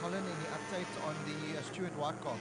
Colin, any updates on the Stuart White car?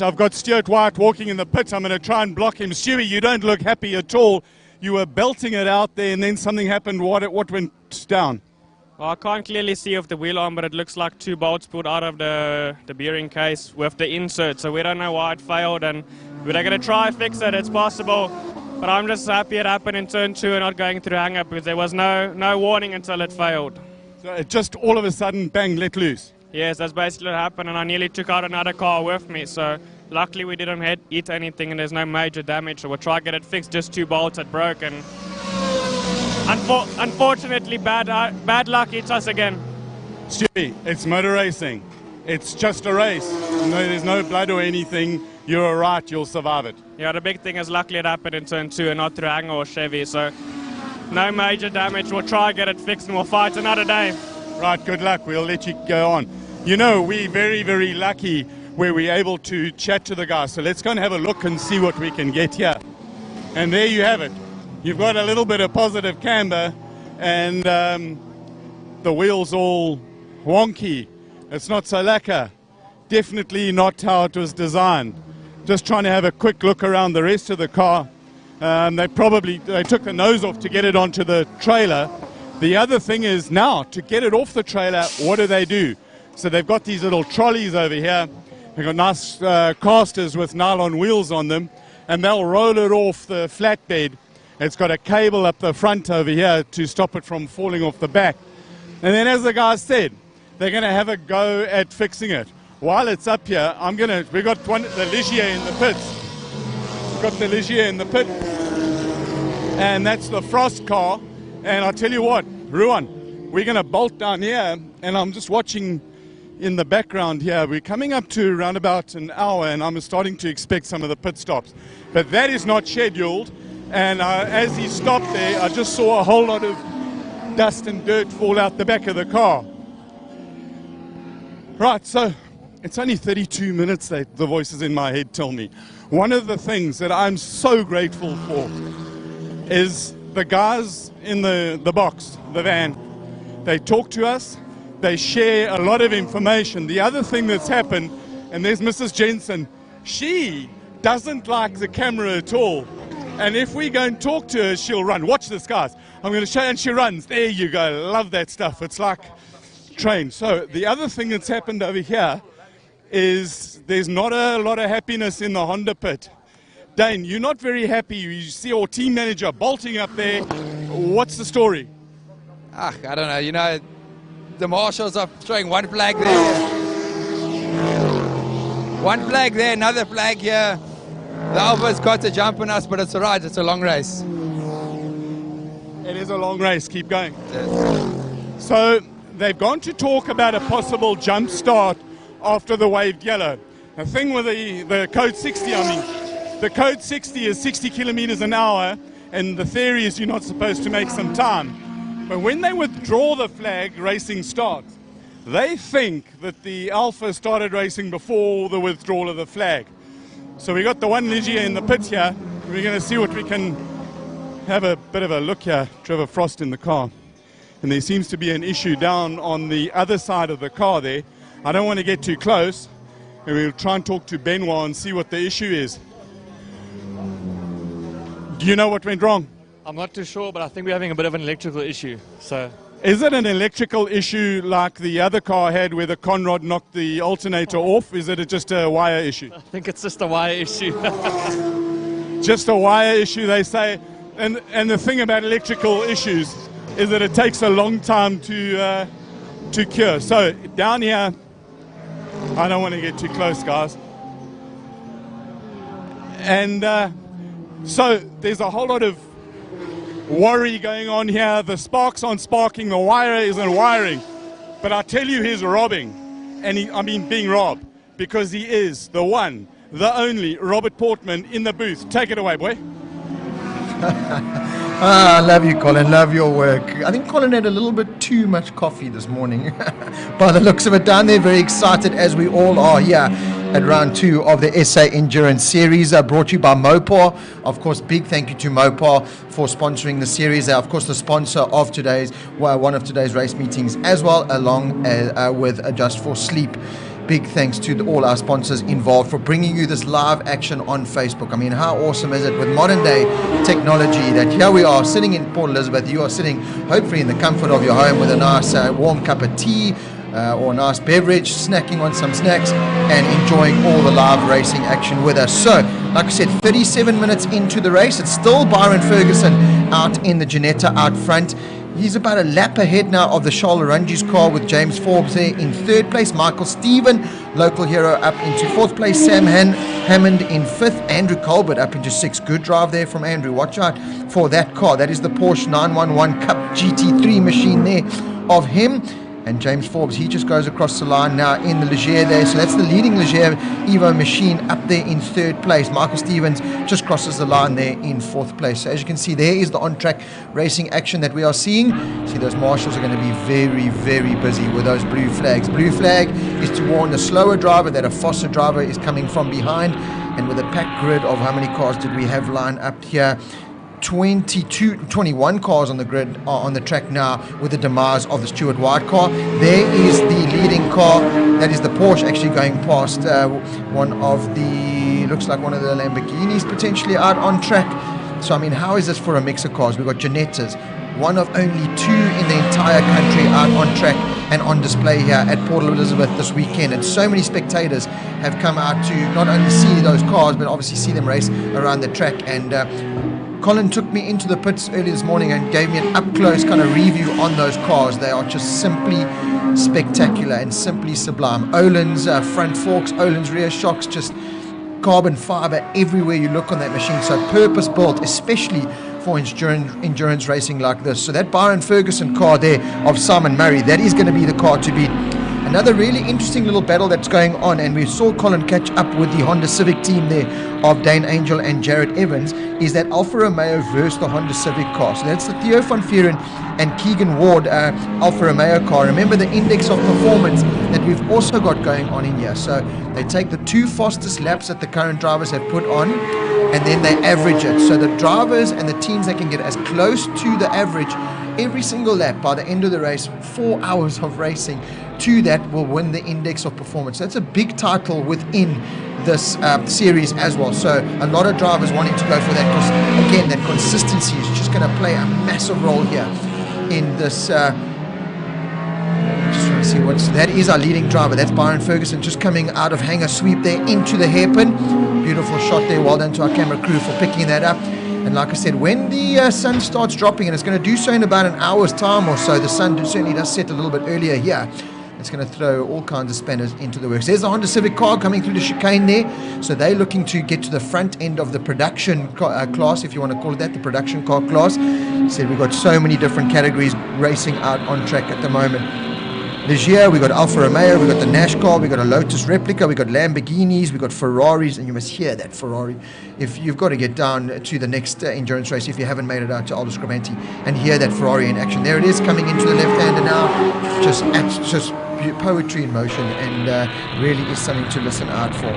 I've got Stuart White walking in the pit. I'm going to try and block him. Stewie, you don't look happy at all. You were belting it out there, and then something happened. What went down? Well, I can't clearly see off the wheel arm, but it looks like 2 bolts pulled out of the bearing case with the insert. So we don't know why it failed, and we're going to try and fix it. It's possible, but I'm just happy it happened in turn 2 and not going through hang-up, because there was no warning until it failed. So it just all of a sudden, bang, let loose. Yes, that's basically what happened, and I nearly took out another car with me. So luckily we didn't hit anything, and there's no major damage. So we'll try to get it fixed. Just 2 bolts that broke, and unfortunately, bad luck hits us again. Stewie, it's motor racing. It's just a race. No, there's no blood or anything. You're all right. You'll survive it. Yeah, the big thing is luckily it happened in turn 2 and not through Hanger or Chevy. So no major damage. We'll try to get it fixed, and we'll fight another day. Right, good luck. We'll let you go on. You know, we're very, very lucky where we're able to chat to the guys. So let's go and have a look and see what we can get here. And there you have it. You've got a little bit of positive camber, and the wheel's all wonky. It's not so lacquer. Definitely not how it was designed. Just trying to have a quick look around the rest of the car. They took the nose off to get it onto the trailer. The other thing is now, to get it off the trailer, what do? So they've got these little trolleys over here. They've got nice casters with nylon wheels on them, and they'll roll it off the flatbed. It's got a cable up the front over here to stop it from falling off the back. And then, as the guys said, they're going to have a go at fixing it. While it's up here, we've got the Ligier in the pits. We've got the Ligier in the pit, and that's the Frost car. And I'll tell you what, Ruan, we're going to bolt down here, and I'm just watching in the background here. We're coming up to around about an hour, and I'm starting to expect some of the pit stops. But that is not scheduled, and as he stopped there, I just saw a whole lot of dust and dirt fall out the back of the car. Right, so it's only 32 minutes that the voices in my head tell me. One of the things that I'm so grateful for is the guys in the box, the van. They talk to us. They share a lot of information. The other thing that's happened, and there's Mrs. Jensen, she doesn't like the camera at all. And if we go and talk to her, she'll run. Watch this, guys. I'm going to show you, and she runs. There you go. Love that stuff. It's like train. So the other thing that's happened over here is there's not a lot of happiness in the Honda pit. Dane, you're not very happy. You see your team manager bolting up there. What's the story? I don't know. You know, the marshals are throwing one flag there. One flag there, another flag here. The Alpha's got to jump on us, but it's all right. It's a long race. It is a long race. Keep going. So they've gone to talk about a possible jump start after the waved yellow. The thing with the code 60, the code 60 is 60 kilometers an hour, and the theory is you're not supposed to make some time. But when they withdraw the flag, racing starts. They think that the Alpha started racing before the withdrawal of the flag. So we got the one Ligier in the pit here. We're going to see what we can have a bit of a look here. Trevor Frost in the car. And there seems to be an issue down on the other side of the car there. I don't want to get too close. And we'll try and talk to Benoit and see what the issue is. Do you know what went wrong? I'm not too sure, but I think we're having a bit of an electrical issue. So, is it an electrical issue like the other car had where the conrod knocked the alternator off? Is it just a wire issue? I think it's just a wire issue. Just a wire issue, they say. And the thing about electrical issues is that it takes a long time to cure. So down here, I don't want to get too close, guys. And so there's a whole lot of worry going on here. The sparks aren't sparking, the wire isn't wiring. But I tell you, he's robbing. And being robbed, because he is the one, the only Robert Portman in the booth. Take it away, boy. I love you, Colin. Love your work. I think Colin had a little bit too much coffee this morning. By the looks of it, down there, very excited as we all are here at round 2 of the SA Endurance Series, brought to you by Mopar. Of course, big thank you to Mopar for sponsoring the series. Of course, the sponsor of one of today's race meetings as well, along with Adjust4Sleep. Big thanks to all our sponsors involved for bringing you this live action on Facebook. I mean, how awesome is it with modern day technology that here we are sitting in Port Elizabeth. You are sitting hopefully in the comfort of your home with a nice warm cup of tea or a nice beverage, snacking on some snacks and enjoying all the live racing action with us. So, like I said, 37 minutes into the race. It's still Byron Ferguson out in the Ginetta out front. He's about a lap ahead now of the Charles Rangi's car with James Forbes there in 3rd place. Michael Stephen, local hero, up into 4th place. Sam Hammond in 5th. Andrew Colbert up into 6th. Good drive there from Andrew. Watch out for that car. That is the Porsche 911 Cup GT3 machine there of him. And James Forbes, he just goes across the line now in the Leger there. So that's the leading Leger Evo machine up there in 3rd place. Michael Stevens just crosses the line there in 4th place. So as you can see, there is the on-track racing action that we are seeing. See, those marshals are going to be very, very busy with those blue flags. Blue flag is to warn the slower driver that a faster driver is coming from behind. And with a packed grid of how many cars did we have lined up here? 21 cars on the grid on the track now with the demise of the Stuart White car. There is the leading car, that is the Porsche actually going past looks like one of the Lamborghinis potentially out on track. So I mean, how is this for a mix of cars? We've got Ginettas, one of only 2 in the entire country out on track and on display here at Port Elizabeth this weekend. And so many spectators have come out to not only see those cars but obviously see them race around the track. And Colin took me into the pits early this morning and gave me an up-close kind of review on those cars. They are just simply spectacular and simply sublime. Olin's front forks, Olin's rear shocks, just carbon fiber everywhere you look on that machine. So purpose-built, especially for endurance racing like this. So that Byron Ferguson car there of Simon Murray, that is going to be the car to beat. Another really interesting little battle that's going on, and we saw Colin catch up with the Honda Civic team there of Dane Angel and Jared Evans, is that Alfa Romeo versus the Honda Civic car. So that's the Theo van Vuren and Keegan Ward Alfa Romeo car. Remember the index of performance that we've also got going on in here. So they take the 2 fastest laps that the current drivers have put on, and then they average it. So the drivers and the teams that can get as close to the average every single lap by the end of the race, 4 hours of racing, to that will win the index of performance. That's a big title within this series as well. So a lot of drivers wanting to go for that because, again, that consistency is just going to play a massive role here in this. Just trying to see that is our leading driver. That's Byron Ferguson just coming out of hanger sweep there into the hairpin. Beautiful shot there. Well done to our camera crew for picking that up. And like I said, when the sun starts dropping, and it's going to do so in about an hour's time or so, the sun certainly does set a little bit earlier here. It's going to throw all kinds of spanners into the works. There's the Honda Civic car coming through the chicane there. So they're looking to get to the front end of the production class, if you want to call it that, the production car class. Said we've got so many different categories racing out on track at the moment. This year we got Alfa Romeo, we got the Nash car, we got a Lotus replica, we got Lamborghinis, we got Ferraris, and you must hear that Ferrari. If you've got to get down to the next endurance race, if you haven't made it out to Aldo Scribante, and hear that Ferrari in action. There it is, coming into the left-hander now. Just poetry in motion, and really is something to listen out for.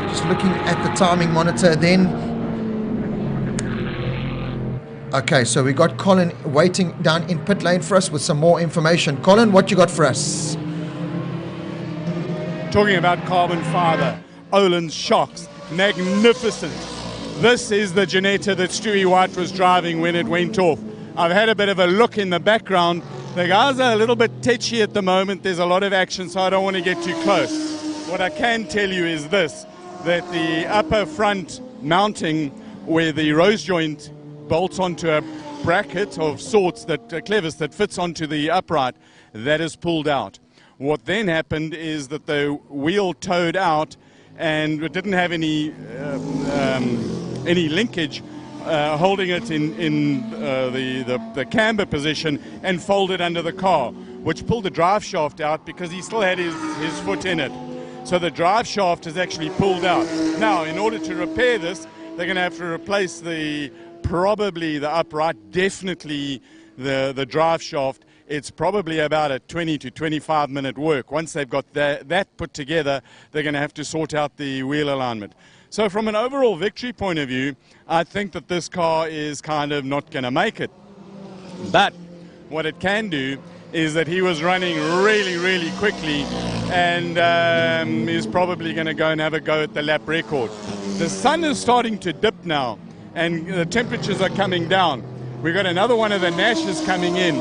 Just looking at the timing monitor then. Okay, so we got Colin waiting down in pit lane for us with some more information. Colin, what you got for us? Talking about carbon fiber, Olin's shocks, magnificent. This is the Ginetta that Stewie White was driving when it went off. I've had a bit of a look in the background. The guys are a little bit tetchy at the moment. There's a lot of action, so I don't want to get too close. What I can tell you is this, that the upper front mounting where the rose joint bolts onto a bracket of sorts, that clevis that fits onto the upright, that is pulled out. What then happened is that the wheel towed out, and it didn't have any linkage holding it in the camber position, and folded under the car, which pulled the drive shaft out because he still had his foot in it. So the drive shaft is actually pulled out. Now, in order to repair this, they're going to have to replace probably the upright, definitely the drive shaft. It's probably about a 20 to 25 minute work. Once they've got that put together, they're going to have to sort out the wheel alignment. So from an overall victory point of view, I think that this car is kind of not going to make it. But what it can do is that he was running really, really quickly, and is probably going to go and have a go at the lap record. The sun is starting to dip now, and the temperatures are coming down. We've got another one of the Nashes coming in.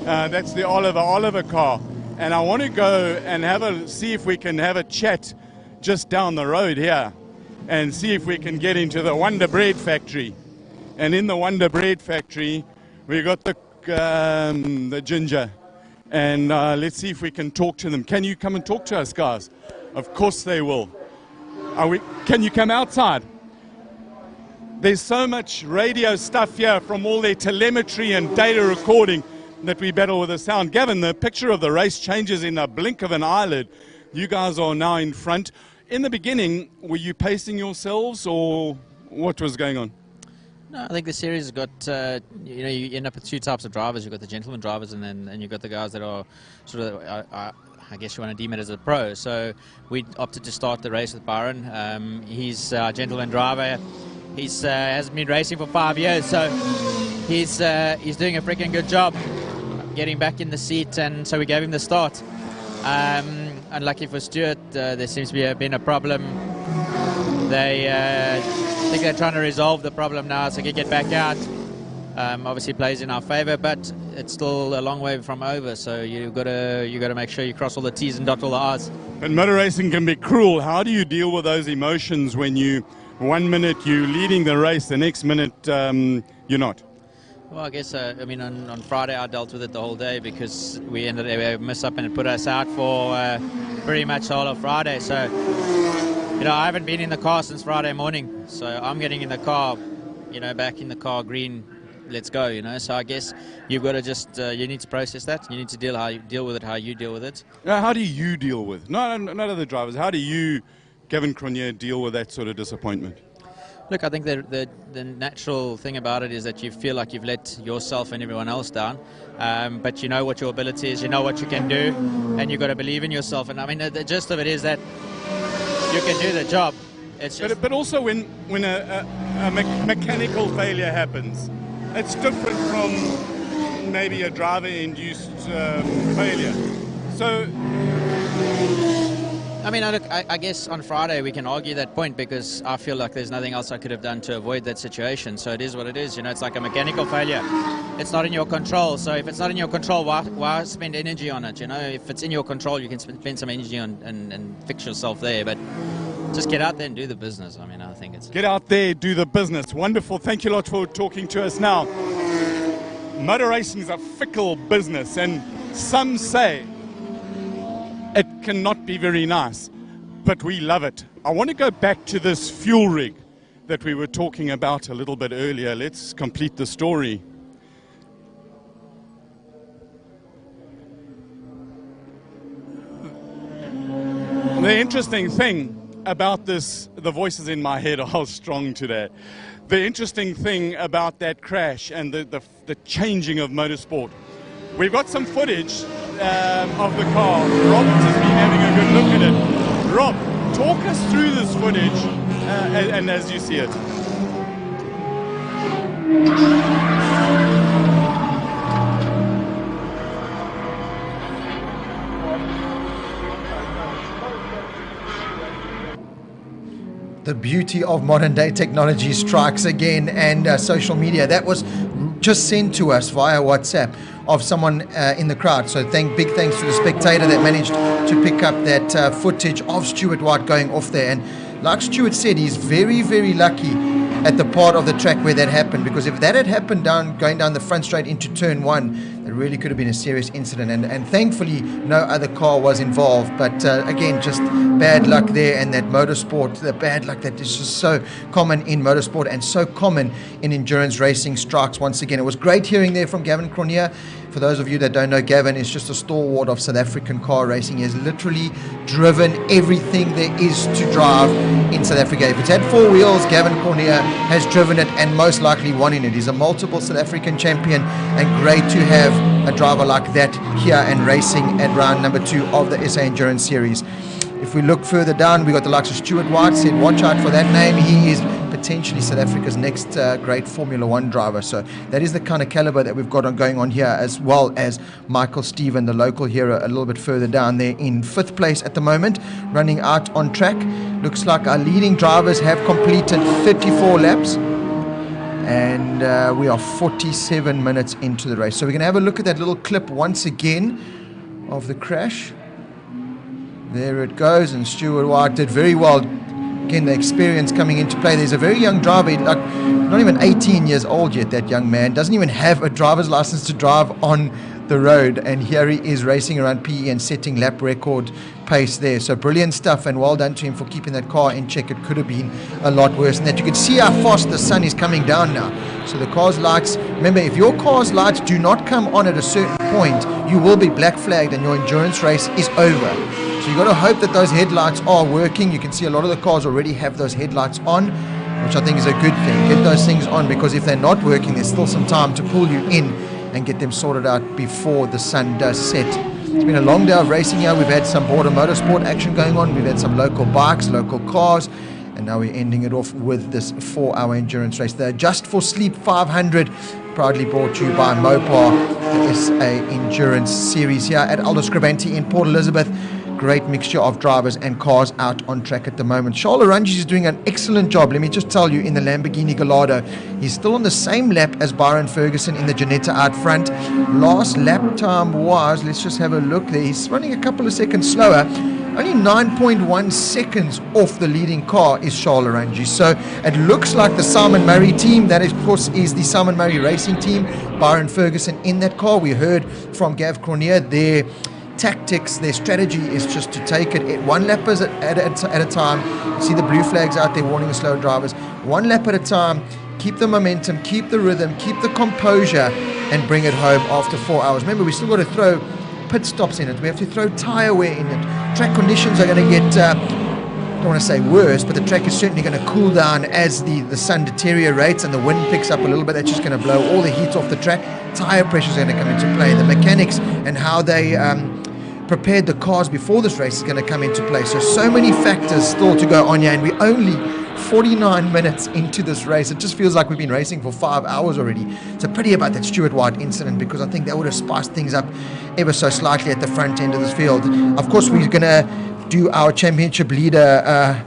That's the Oliver car. And I want to go and see if we can have a chat just down the road here, and see if we can get into the Wonder Bread factory. And in the Wonder Bread factory, we got the ginger. And let's see if we can talk to them. Can you come and talk to us, guys? Of course they will. Can you come outside? There's so much radio stuff here from all their telemetry and data recording that we battle with the sound. Gavin, the picture of the race changes in a blink of an eyelid. You guys are now in front. In the beginning, were you pacing yourselves, or what was going on? No, I think the series has got, you end up with two types of drivers. You've got the gentleman drivers, and you've got the guys that are sort of, I guess you want to deem it as a pro. So we opted to start the race with Byron. He's a gentleman driver. He's hasn't been racing for 5 years, so he's doing a freaking good job getting back in the seat, and so we gave him the start. Unlucky for Stuart, there seems to be been a problem. I think they're trying to resolve the problem now, so he can get back out. Obviously plays in our favour, but it's still a long way from over, so you got to make sure you cross all the T's and dot all the R's. But motor racing can be cruel. How do you deal with those emotions when 1 minute you're leading the race, the next minute you're not? Well, I guess, on Friday I dealt with it the whole day, because we ended up a miss up and it put us out for pretty much all of Friday. So, I haven't been in the car since Friday morning. So I'm getting in the car, back in the car, green, let's go, So I guess you've got to just, you need to process that. You need to deal with it how you deal with it. How do you deal with it? Not other drivers. How do you, Gavin Cronje, deal with that sort of disappointment? Look, I think the natural thing about it is that you feel like you've let yourself and everyone else down, but you know what your ability is, you know what you can do, and you've got to believe in yourself. And I mean, the gist of it is that you can do the job. It's just but also when a mechanical failure happens, it's different from maybe a driver-induced failure. So, I mean, look, I guess on Friday we can argue that point, because I feel like there's nothing else I could have done to avoid that situation. So it is what it is. It's like a mechanical failure. It's not in your control. So if it's not in your control, why spend energy on it? If it's in your control, you can spend some energy on and fix yourself there. But just get out there and do the business. I mean, I think it's... Get out there, do the business. Wonderful. Thank you a lot for talking to us now. Motor racing is a fickle business, and some say it cannot be very nice, but we love it. I want to go back to this fuel rig that we were talking about a little bit earlier. Let's complete the story. The interesting thing about this, the voices in my head are strong today. The interesting thing about that crash and the changing of motorsport, we've got some footage of the car. Robert has been having a good look at it. Rob, talk us through this footage and as you see it. The beauty of modern day technology strikes again, and social media. That was just sent to us via WhatsApp of someone in the crowd. So big thanks to the spectator that managed to pick up that footage of Stuart White going off there. And like Stuart said, he's very, very lucky at the part of the track where that happened, because if that had happened going down the front straight into turn 1, it really could have been a serious incident, and thankfully no other car was involved. But again, just bad luck there, and that motorsport, the bad luck that is just so common in motorsport and so common in endurance racing, strikes once again. It was great hearing there from Gavin Cronje. For those of you that don't know, Gavin is just a stalwart of South African car racing. He has literally driven everything there is to drive in South Africa. If it's had 4 wheels, Gavin Cronje has driven it and most likely won in it. He's a multiple South African champion, and great to have a driver like that here and racing at round number 2 of the SA Endurance Series. If we look further down, we got the likes of Stuart White. Said watch out for that name. He is potentially South Africa's next great Formula 1 driver. So that is the kind of caliber that we've got going on here, as well as Michael Stephen, the local hero, a little bit further down there in 5th place at the moment, running out on track. Looks like our leading drivers have completed 34 laps, and we are 47 minutes into the race. So we're going to have a look at that little clip once again of the crash. There it goes, and Stuart White did very well. Again, the experience coming into play. There's a very young driver, like not even 18 years old yet, that young man. Doesn't even have a driver's license to drive on the road, and here he is racing around PE and setting lap record pace there. So brilliant stuff, and well done to him for keeping that car in check. It could have been a lot worse than that. You can see how fast the sun is coming down now. So the car's lights, remember, if your car's lights do not come on at a certain point, you will be black flagged and your endurance race is over. So you've got to hope that those headlights are working. You can see a lot of the cars already have those headlights on, which I think is a good thing. Get those things on, because if they're not working, there's still some time to pull you in and get them sorted out before the sun does set. It's been a long day of racing here. We've had some border motorsport action going on. We've had some local bikes, local cars, and now we're ending it off with this 4-hour endurance race. The Adjust4Sleep 500, proudly brought to you by Mopar, the SAEnduracnce series here at Aldo Scribante in Port Elizabeth. Great mixture of drivers and cars out on track at the moment. Charles Arundji is doing an excellent job, let me just tell you, in the Lamborghini Gallardo. He's still on the same lap as Byron Ferguson in the Ginetta out front. Last lap time was, let's just have a look there, he's running a couple of seconds slower. Only 9.1 seconds off the leading car is Charles Arundji. So it looks like the Simon Murray team, that of course is the Simon Murray racing team, Byron Ferguson in that car. We heard from Gav Cronje, their tactics, their strategy is just to take it 1 lap at a time. You see the blue flags out there warning the slow drivers. 1 lap at a time, keep the momentum, keep the rhythm, keep the composure, and bring it home after 4 hours. Remember, we still got to throw pit stops in it. We have to throw tire wear in it. Track conditions are going to get, I don't want to say worse, but the track is certainly going to cool down as the sun deteriorates and the wind picks up a little bit. That's just going to blow all the heat off the track. Tire pressure is going to come into play. The mechanics and how they prepared the cars before this race is going to come into play. So many factors still to go on here, and we're only 49 minutes into this race. It just feels like we've been racing for 5 hours already. So pity about that Stuart White incident, because I think that would have spiced things up ever so slightly at the front end of this field. Of course, we're going to do our championship leader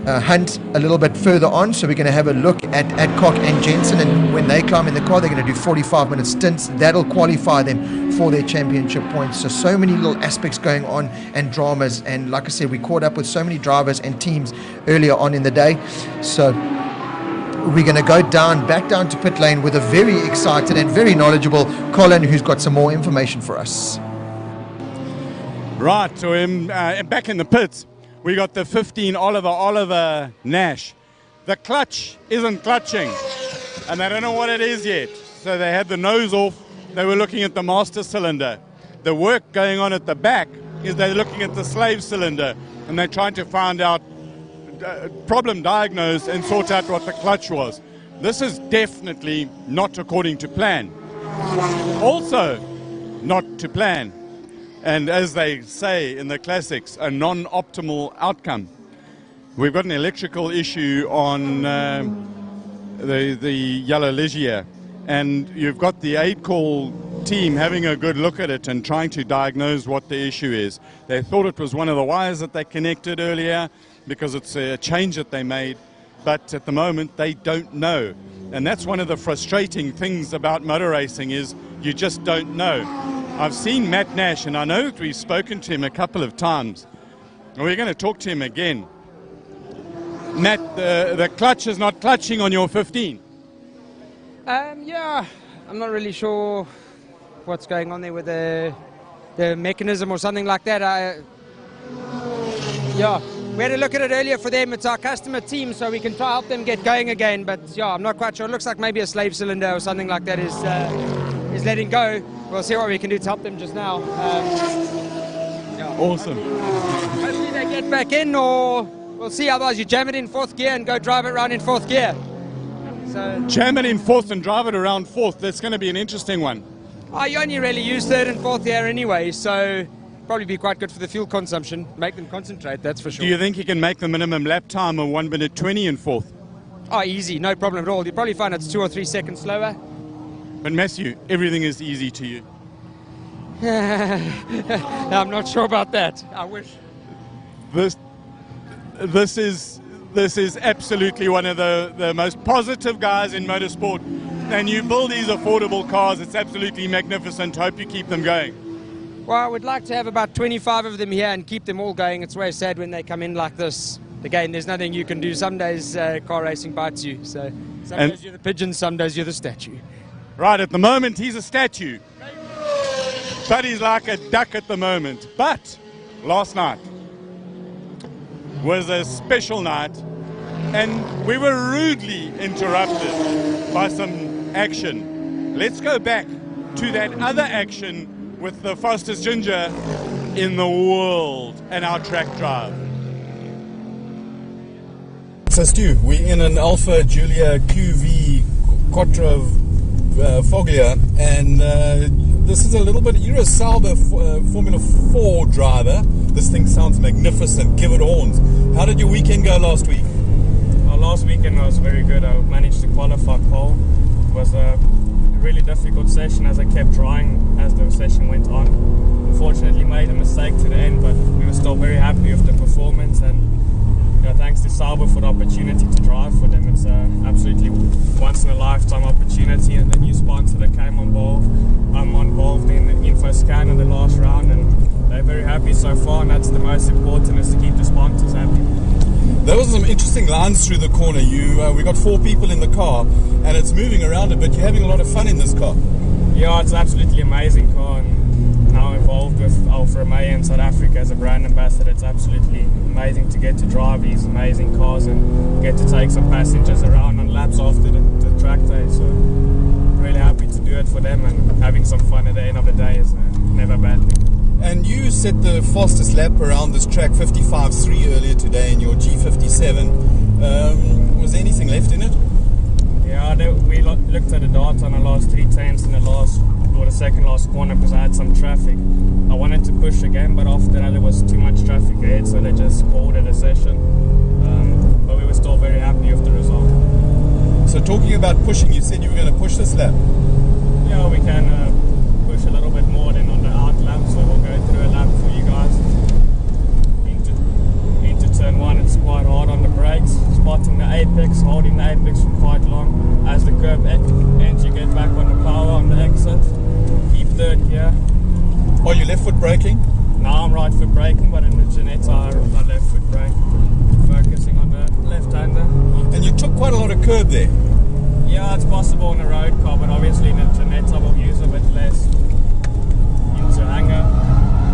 hunt a little bit further on. So we're going to have a look at Adcock and Jensen, and when they climb in the car, they're going to do 45-minute stints. That'll qualify them for their championship points. So many little aspects going on and dramas, and like I said, we caught up with so many drivers and teams earlier on in the day. So we're going to go back down to pit lane with a very excited and very knowledgeable Colin, who's got some more information for us. Right, so back in the pits, we got the 15 Oliver Nash. The clutch isn't clutching, and they don't know what it is yet. So they had the nose off. They were looking at the master cylinder. The work going on at the back is they're looking at the slave cylinder, and they're trying to find out, problem diagnose and sort out what the clutch was. This is definitely not according to plan. Also not to plan. And as they say in the classics, a non-optimal outcome. We've got an electrical issue on the yellow Ligier, and you've got the aid call team having a good look at it and trying to diagnose what the issue is. They thought it was one of the wires that they connected earlier because it's a change that they made, but at the moment they don't know. And that's one of the frustrating things about motor racing, is you just don't know. I've seen Matt Nash, and I know that we've spoken to him a couple of times, and we're going to talk to him again. Matt, the clutch is not clutching on your 15. Yeah, I'm not really sure what's going on there with the mechanism or something like that. Yeah, we had to look at it earlier for them. It's our customer team, so we can try help them get going again. But yeah, I'm not quite sure. It looks like maybe a slave cylinder or something like that is letting go. We'll see what we can do to help them just now. Yeah. Awesome. Hopefully they get back in, or we'll see. Otherwise, you jam it in 4th gear and go drive it around in 4th gear. So Jam it in 4th and drive it around 4th. That's going to be an interesting one. you only really use 3rd and 4th gear anyway, so probably be quite good for the fuel consumption. Make them concentrate, that's for sure. Do you think you can make the minimum lap time of 1 minute 20 in 4th? Oh, easy, no problem at all. You'll probably find it's 2 or 3 seconds slower. But Matthew, everything is easy to you. I'm not sure about that. I wish. This is absolutely one of the most positive guys in motorsport. And you build these affordable cars, it's absolutely magnificent. Hope you keep them going. Well, I would like to have about 25 of them here and keep them all going. It's very sad when they come in like this. Again, there's nothing you can do. Some days car racing bites you. So some days you're the pigeon, some days you're the statue. Right, at the moment he's a statue. But he's like a duck at the moment. But last night was a special night, and we were rudely interrupted by some action. Let's go back to that other action with the fastest ginger in the world and our track drive. So Stu, we're in an Alfa Giulia QV Quattro Foglia, and this is a little bit, you're a Sauber Formula 4 driver. This thing sounds magnificent. Give it horns. How did your weekend go last week? Last weekend was very good. I managed to qualify pole. It was a really difficult session as I kept trying as the session went on. Unfortunately made a mistake to the end, but we were still very happy with the performance, and thanks to Sauber for the opportunity to drive for them. It's absolutely once in a lifetime opportunity, and the new sponsor that came on board. I'm involved in the InfoScan in the last round, and they're very happy so far, and that's the most important, is to keep the sponsors happy. There was some interesting lines through the corner. We got 4 people in the car, and it's moving around a bit. You're having a lot of fun in this car. Yeah, it's an absolutely amazing car, and now involved with Alfa Romeo in South Africa as a brand ambassador. It's absolutely amazing to get to drive these amazing cars and get to take some passengers around on laps after the track day. So really happy to do it for them, and having some fun at the end of the day is never a bad thing. And you set the fastest lap around this track, 55.3 earlier today in your G57. Was there anything left in it? Yeah, we looked at the data on the last 3 tenths in the second last corner because I had some traffic. I wanted to push again, but after that there was too much traffic ahead, so they just called it a session. But we were still very happy with the result. So talking about pushing, you said you were going to push this lap? Yeah, we can push a little bit more than on the out lap, so we'll go through a lap for you guys. Into turn 1, it's quite hard on the brakes, spotting the apex, holding the apex for quite long. As the curve ends, you get back on the power on the exit. Keep 3rd gear. Are you left foot braking? No, I'm right foot braking, but in the Ginetta I left foot brake. Focusing on the left-hander. And you took quite a lot of curb there. Yeah, it's possible in a road car, but obviously in the Ginetta we'll use a bit less. Into hanger,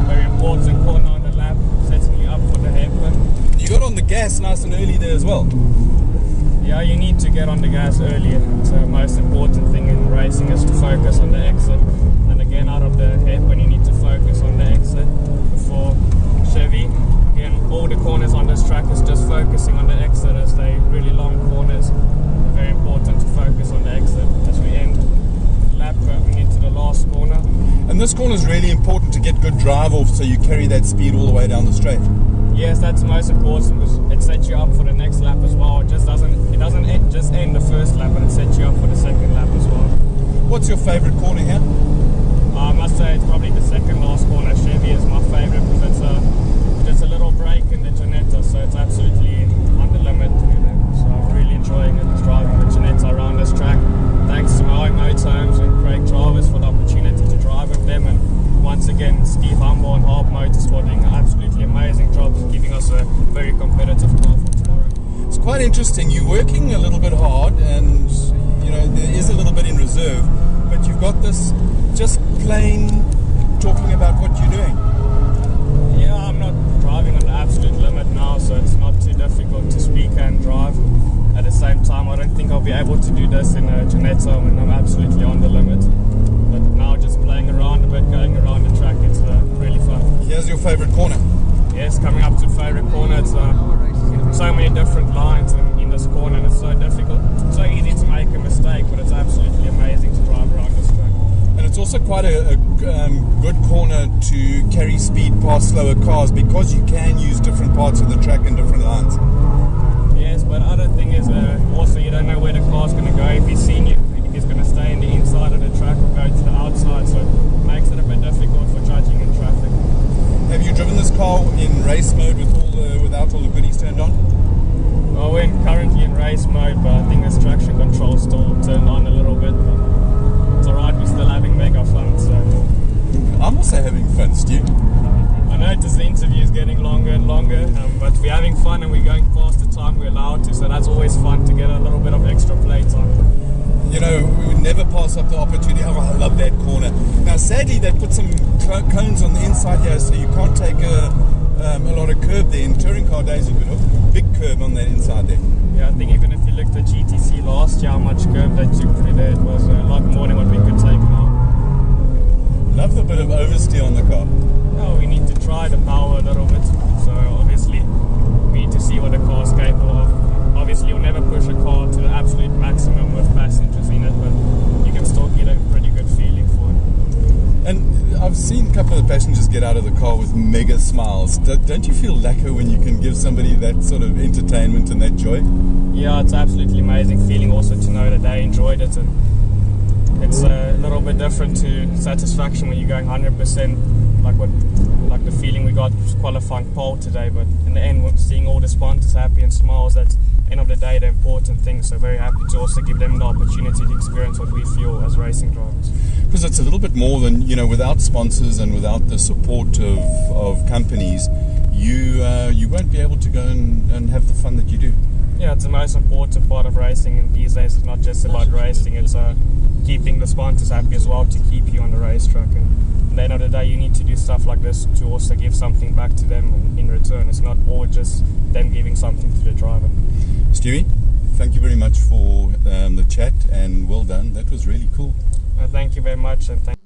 very important corner on the lap, setting you up for the hairpin. You got on the gas nice and early there as well. Yeah, you need to get on the gas earlier. So the most important thing in racing is to focus on the exit. And again, out of the hairpin, you need to focus on the exit before Chevy. Again, all the corners on this track is just focusing on the exit, as they really long corners. Very important to focus on the exit as we end the lap going into the last corner. And this corner is really important to get good drive off, so you carry that speed all the way down the straight. Yes, that's most important, because it sets you up for the next lap as well. It doesn't just end the first lap, but it sets you up for the second lap as well. What's your favourite corner here? I must say it's probably the second last corner. Chevy is my favourite because it's a little break in the Ginetta, so it's absolutely on the limit. So I'm really enjoying it, driving the Ginetta around this track. Thanks to my motorhomes and Craig Travis for the opportunity to drive with them, and once again Steve Humble and Harp Motorsport doing an absolutely amazing job, giving us a very competitive car for tomorrow. It's quite quite interesting. You're working a little bit hard, and you know there is a little bit in reserve, but you've got this just plain talking about what you're doing. Yeah, I'm not driving on the absolute limit now, so it's not too difficult to speak and drive. At the same time, I don't think I'll be able to do this in a Janetta when I'm absolutely on the limit. But now just playing around a bit, going around the track, it's really fun. Here's your favorite corner. Yes, coming up to favorite corner, it's so many different lines in this corner, and it's so difficult. So easy to make a mistake, but it's absolutely amazing to drive around this track. And it's also quite a good corner to carry speed past slower cars because you can use different parts of the track and different lines. Yes, but other thing is also you don't know where the car's going to go. If he's seen you, if he's going to stay in the inside of the track or go to the outside, so it makes it a bit difficult for judging in traffic. Have you driven this car in race mode with without all the goodies turned on? Well, we're currently in race mode, but I think this traction control is still turned on a little bit. But it's alright, we're still having mega fun. So I'm also having fun, Stu. I notice the interview is getting longer and longer, but we're having fun and we're going past the time we're allowed to, so that's always fun to get a little bit of extra play time. You know, we would never pass up the opportunity. Oh, I love that corner. Now, sadly, they put some cones on the inside here, so you can't take a lot of curb there. In touring car days, you could hook a big curb on that inside there. Yeah, I think even if you looked at GTC last year, how much curb they took through there, it was a lot more than what we could take now. Love the bit of oversteer on the car. No, we need to try the power a little bit, so obviously we need to see what the car's capable of. Obviously you'll never push a car to the absolute maximum with passengers in it, but you can still get a pretty good feeling for it. And I've seen a couple of passengers get out of the car with mega smiles. Don't you feel lacquer when you can give somebody that sort of entertainment and that joy? Yeah, it's absolutely amazing feeling also to know that they enjoyed it, and it's a little bit different to satisfaction when you're going 100%. Like the feeling we got qualifying pole today, but in the end, seeing all the sponsors happy and smiles, that's end of the day the important thing. So very happy to also give them the opportunity to experience what we feel as racing drivers. Because it's a little bit more than, you know, without sponsors and without the support of companies, you won't be able to go and have the fun that you do. Yeah, it's the most important part of racing, and these days it's not just about racing, it's keeping the sponsors happy as well to keep you on the racetrack. And at the end of the day, you need to do stuff like this to also give something back to them in return. It's not all just them giving something to the driver. Stewie, thank you very much for the chat, and well done. That was really cool. Thank you very much, and thank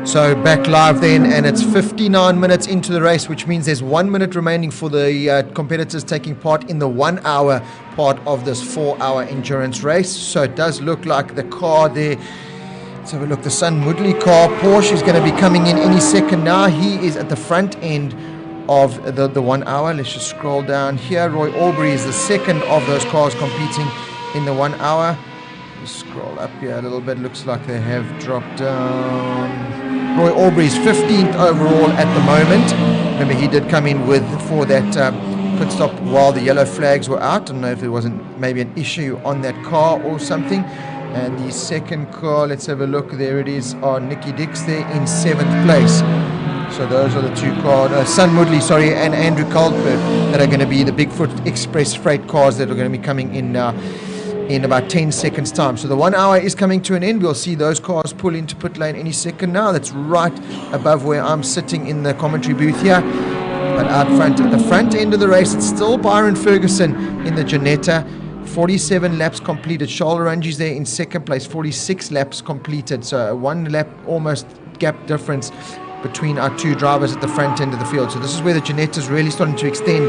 So back live then, and it's 59 minutes into the race, which means there's 1 minute remaining for the competitors taking part in the 1 hour part of this 4 hour endurance race. So it does look like the car there, let's have a look, the Sun Woodley car, Porsche, is going to be coming in any second now. He is at the front end of the 1 hour. Let's just scroll down here. Roy Aubrey is the second of those cars competing in the 1 hour. Just scroll up here a little bit, looks like they have dropped down. Roy Aubrey's 15th overall at the moment. Remember, he did come in for that pit stop while the yellow flags were out. I don't know if there wasn't maybe an issue on that car or something. And the second car, let's have a look, there it is, on Nicky Dix there in 7th place. So those are the two cars, Sun Woodley, sorry, and Andrew Culper, that are going to be the Bigfoot Express freight cars that are going to be coming in in about 10 seconds time. So the 1 hour is coming to an end. We'll see those cars pull into pit lane any second now. That's right above where I'm sitting in the commentary booth here. But out front, at the front end of the race, it's still Byron Ferguson in the Janetta. 47 laps completed. Charles Orangi's there in second place, 46 laps completed. So a 1 lap almost gap difference between our two drivers at the front end of the field. So this is where the Janetta is really starting to extend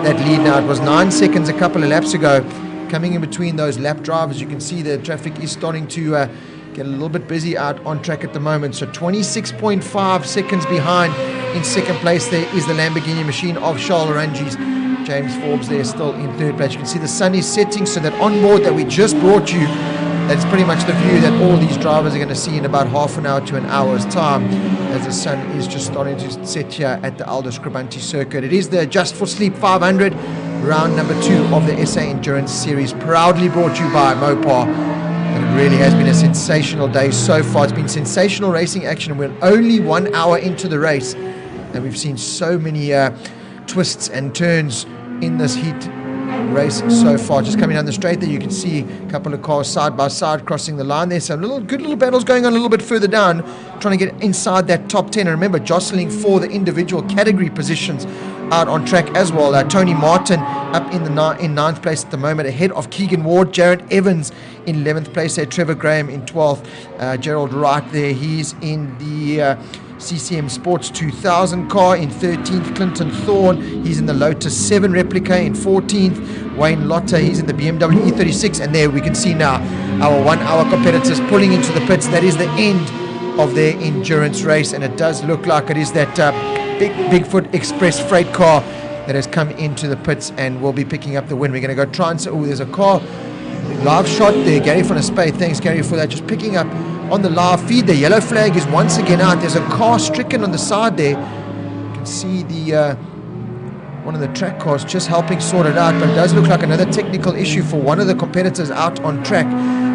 that lead now. It was 9 seconds a couple of laps ago. Coming in between those lap drivers, you can see the traffic is starting to get a little bit busy out on track at the moment. So 26.5 seconds behind in second place there is the Lamborghini machine of Charles Orangi's. James Forbes there still in third place. You can see the sun is setting, so that on board that we just brought you, that's pretty much the view that all these drivers are going to see in about half an hour to an hour's time, as the sun is just starting to set here at the Aldo Scribante circuit. It is the Adjust4Sleep 500, round number 2 of the SAEnduracnce series, proudly brought to you by Mopar. And it really has been a sensational day so far. It's been sensational racing action, and we're only 1 hour into the race, and we've seen so many twists and turns in this heat race so far. Just coming down the straight there, you can see a couple of cars side by side crossing the line there. So good little battles going on a little bit further down, trying to get inside that top 10. And remember, jostling for the individual category positions out on track as well. Tony Martin up in ninth place at the moment, ahead of Keegan Ward. Jared Evans in 11th place there. Trevor Graham in 12th. Gerald Wright there, he's in the CCM Sports 2000 car. In 13th, Clinton Thorne, he's in the Lotus 7 replica. In 14th, Wayne Lotter, he's in the BMW E36. And there we can see now our 1 hour competitors pulling into the pits. That is the end of their endurance race, and it does look like it is that Bigfoot Express freight car that has come into the pits and will be picking up the win. We're going to go try and see. Oh, there's a car live shot there. Gary van der Spey, thanks Gary for that. Just picking up on the live feed. The yellow flag is once again out. There's a car stricken on the side there. You can see the one of the track cars just helping sort it out, but it does look like another technical issue for one of the competitors out on track.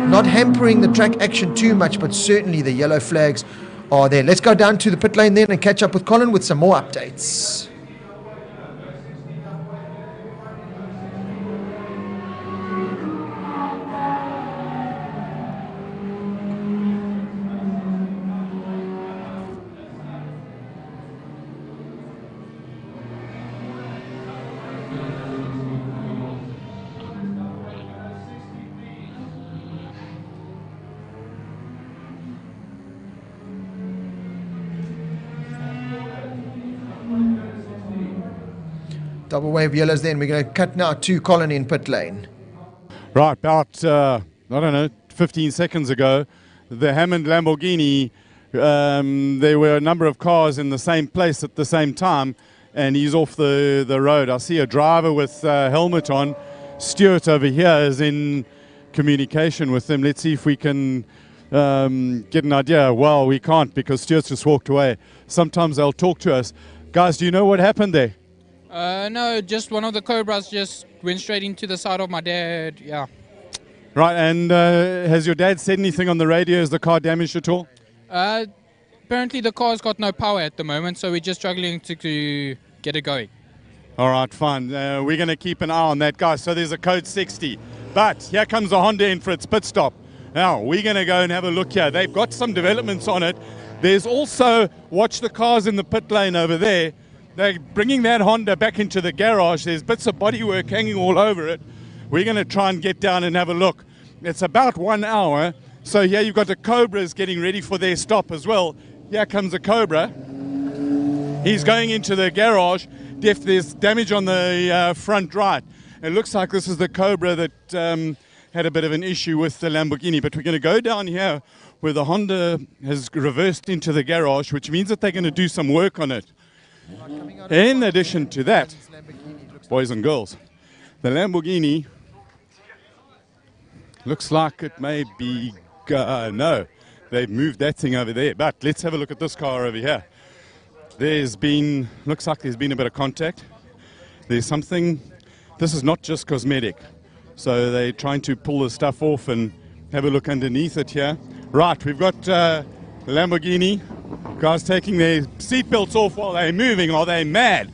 Not hampering the track action too much, but certainly the yellow flags are there. Let's go down to the pit lane then and catch up with Colin with some more updates. Double wave yellows then. We're going to cut now to Colin in pit lane. Right, about, I don't know, 15 seconds ago, the Hammond Lamborghini, there were a number of cars in the same place at the same time, and he's off the road. I see a driver with a helmet on. Stuart over here is in communication with them. Let's see if we can get an idea. Well, we can't because Stuart's just walked away. Sometimes they'll talk to us. Guys, do you know what happened there? No, just one of the Cobras just went straight into the side of my dad, yeah. Right, and has your dad said anything on the radio? Is the car damaged at all? Apparently the car's got no power at the moment, so we're just struggling to get it going. All right, fine. We're going to keep an eye on that, guys. So there's a code 60. But here comes a Honda in for its pit stop. Now, we're going to go and have a look here. They've got some developments on it. There's also, watch the cars in the pit lane over there. They're bringing that Honda back into the garage. There's bits of bodywork hanging all over it. We're going to try and get down and have a look. It's about 1 hour. So here you've got the Cobras getting ready for their stop as well. Here comes a Cobra. He's going into the garage. There's damage on the front right. It looks like this is the Cobra that had a bit of an issue with the Lamborghini. But we're going to go down here where the Honda has reversed into the garage, which means that they're going to do some work on it. In addition to that, boys and girls, the Lamborghini looks like it may be, no, they've moved that thing over there. But let's have a look at this car over here. Looks like there's been a bit of contact. There's something, this is not just cosmetic. So they're trying to pull the stuff off and have a look underneath it here. Right, we've got Lamborghini. Guys taking their seatbelts off while they're moving. Are they mad?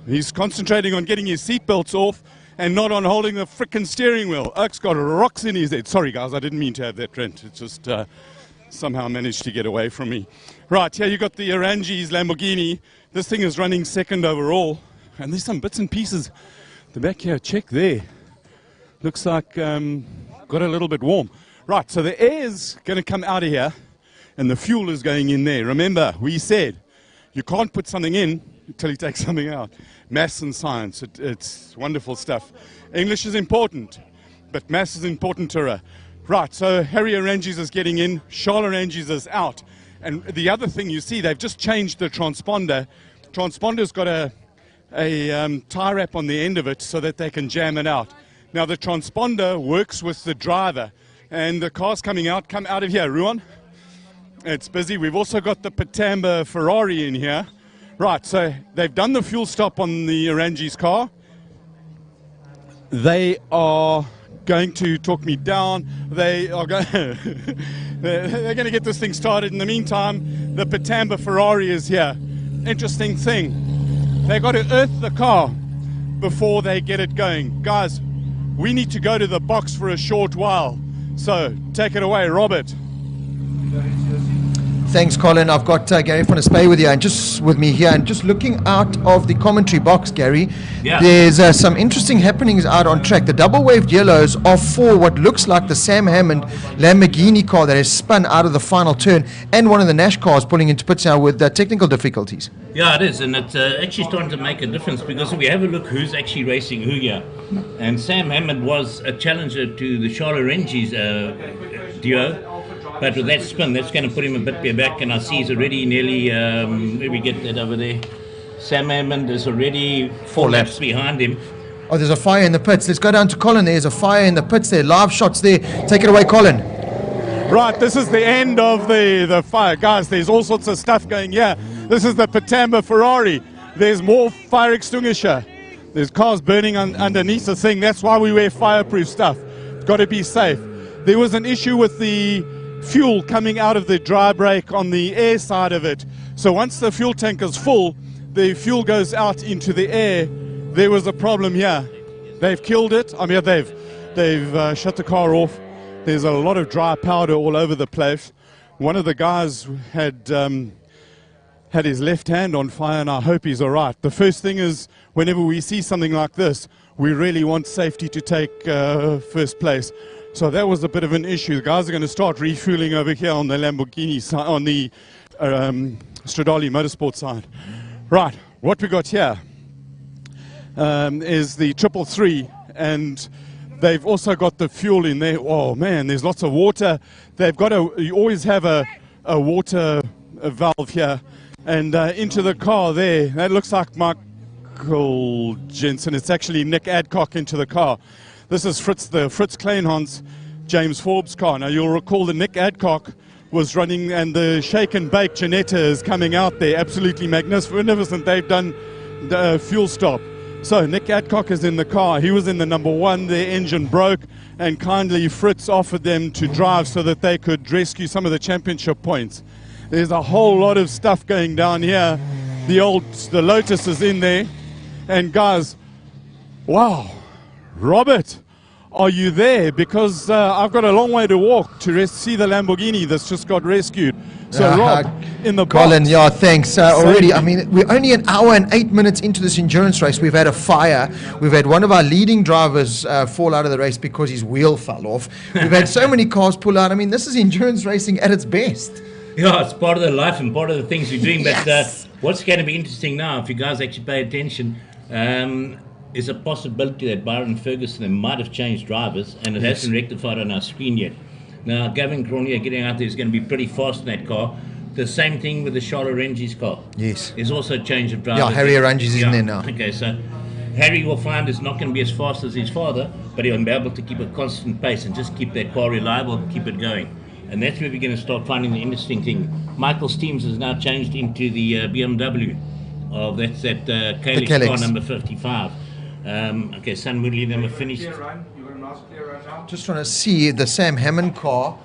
He's concentrating on getting his seatbelts off and not on holding the frickin' steering wheel. Oak's got rocks in his head. Sorry, guys, I didn't mean to have that rent. It just somehow managed to get away from me. Right, here you got the Orange's Lamborghini. This thing is running second overall. And there's some bits and pieces. The back here, check there. Looks like got a little bit warm. Right, so the air is going to come out of here. And the fuel is going in there. Remember, we said you can't put something in until you take something out. Maths and science, it's wonderful stuff. English is important, but maths is important to her. Right, so Harry Oranges is getting in, Charles Oranges is out. And the other thing you see, they've just changed the transponder. Transponder's got a tie wrap on the end of it so that they can jam it out. Now the transponder works with the driver, and the cars coming out, come out of here. Ruan? It's busy. We've also got the Patamba Ferrari in here. Right, so they've done the fuel stop on the Orange's car. They are going to talk me down. They are going they're going to get this thing started. In the meantime, the Patamba Ferrari is here. Interesting thing. They got to earth the car before they get it going. Guys, we need to go to the box for a short while. So take it away, Robert. Thanks, Colin. I've got Gary van der Spey with you, and just with me here, and just looking out of the commentary box, Gary. Yeah. There's some interesting happenings out on track. The double-waved yellows are for what looks like the Sam Hammond Lamborghini car that has spun out of the final turn, and one of the Nash cars pulling into pits now with technical difficulties. Yeah, it is, and it's actually starting to make a difference, because if we have a look who's actually racing who here, and Sam Hammond was a challenger to the SAEnduracnce's duo, but with that spin, that's going to put him a bit back, and I see he's already nearly, where we get that over there, Sam Hammond is already 4 laps behind him. Oh, there's a fire in the pits. Let's go down to Colin. There's a fire in the pits there. Live shots there. Take it away, Colin. Right, this is the end of the fire. Guys, there's all sorts of stuff going here. This is the Patamba Ferrari. There's more fire extinguisher. There's cars burning underneath the thing. That's why we wear fireproof stuff. It's got to be safe. There was an issue with the fuel coming out of the dry brake on the air side of it. So once the fuel tank is full, the fuel goes out into the air. There was a problem here. They've killed it. I mean, they've shut the car off. There's a lot of dry powder all over the place. One of the guys had his left hand on fire, and I hope he's all right. The first thing is, whenever we see something like this, we really want safety to take first place. So that was a bit of an issue. The guys are going to start refueling over here on the Lamborghini side, on the Stradale Motorsport side. Right, what we got here is the 333, and they've also got the fuel in there. Oh man, there's lots of water. They've got you always have a water valve here, and into the car there. That looks like Michael Jensen. It's actually Nick Adcock into the car. This is the Fritz Kleinhans James Forbes car. Now you'll recall that Nick Adcock was running, and the Shake and Bake Janetta is coming out there. Absolutely magnificent. They've done the fuel stop. So Nick Adcock is in the car. He was in the number 1. Their engine broke, and kindly Fritz offered them to drive so that they could rescue some of the championship points. There's a whole lot of stuff going down here. The Lotus is in there. And guys, wow. Robert, are you there? Because I've got a long way to walk to see the Lamborghini that's just got rescued. So Rob, in the Colin, box. yeah, thanks. Already, I mean, we're only an hour and 8 minutes into this endurance race. We've had a fire. We've had one of our leading drivers fall out of the race because his wheel fell off. We've had so many cars pull out. I mean, this is endurance racing at its best. Yeah, it's part of the life and part of the things we're doing. But Yes. what's going to be interesting now, if you guys actually pay attention, is a possibility that Byron Ferguson might have changed drivers, and it hasn't rectified on our screen yet. Now, Gavin Cronier getting out there is going to be pretty fast in that car. The same thing with the SAEnduracnce's car. Yes. There's also a change of driver. Yeah, Harry Aranges is in there now. Okay, so Harry will find it's not going to be as fast as his father, but he'll be able to keep a constant pace and just keep that car reliable, keep it going. And that's where we're going to start finding the interesting thing. Michael's teams has now changed into the BMW. Oh, that's that Calyx car number 55. Okay, Sun Moodley, them have finished. Just trying to see the Sam Hammond car.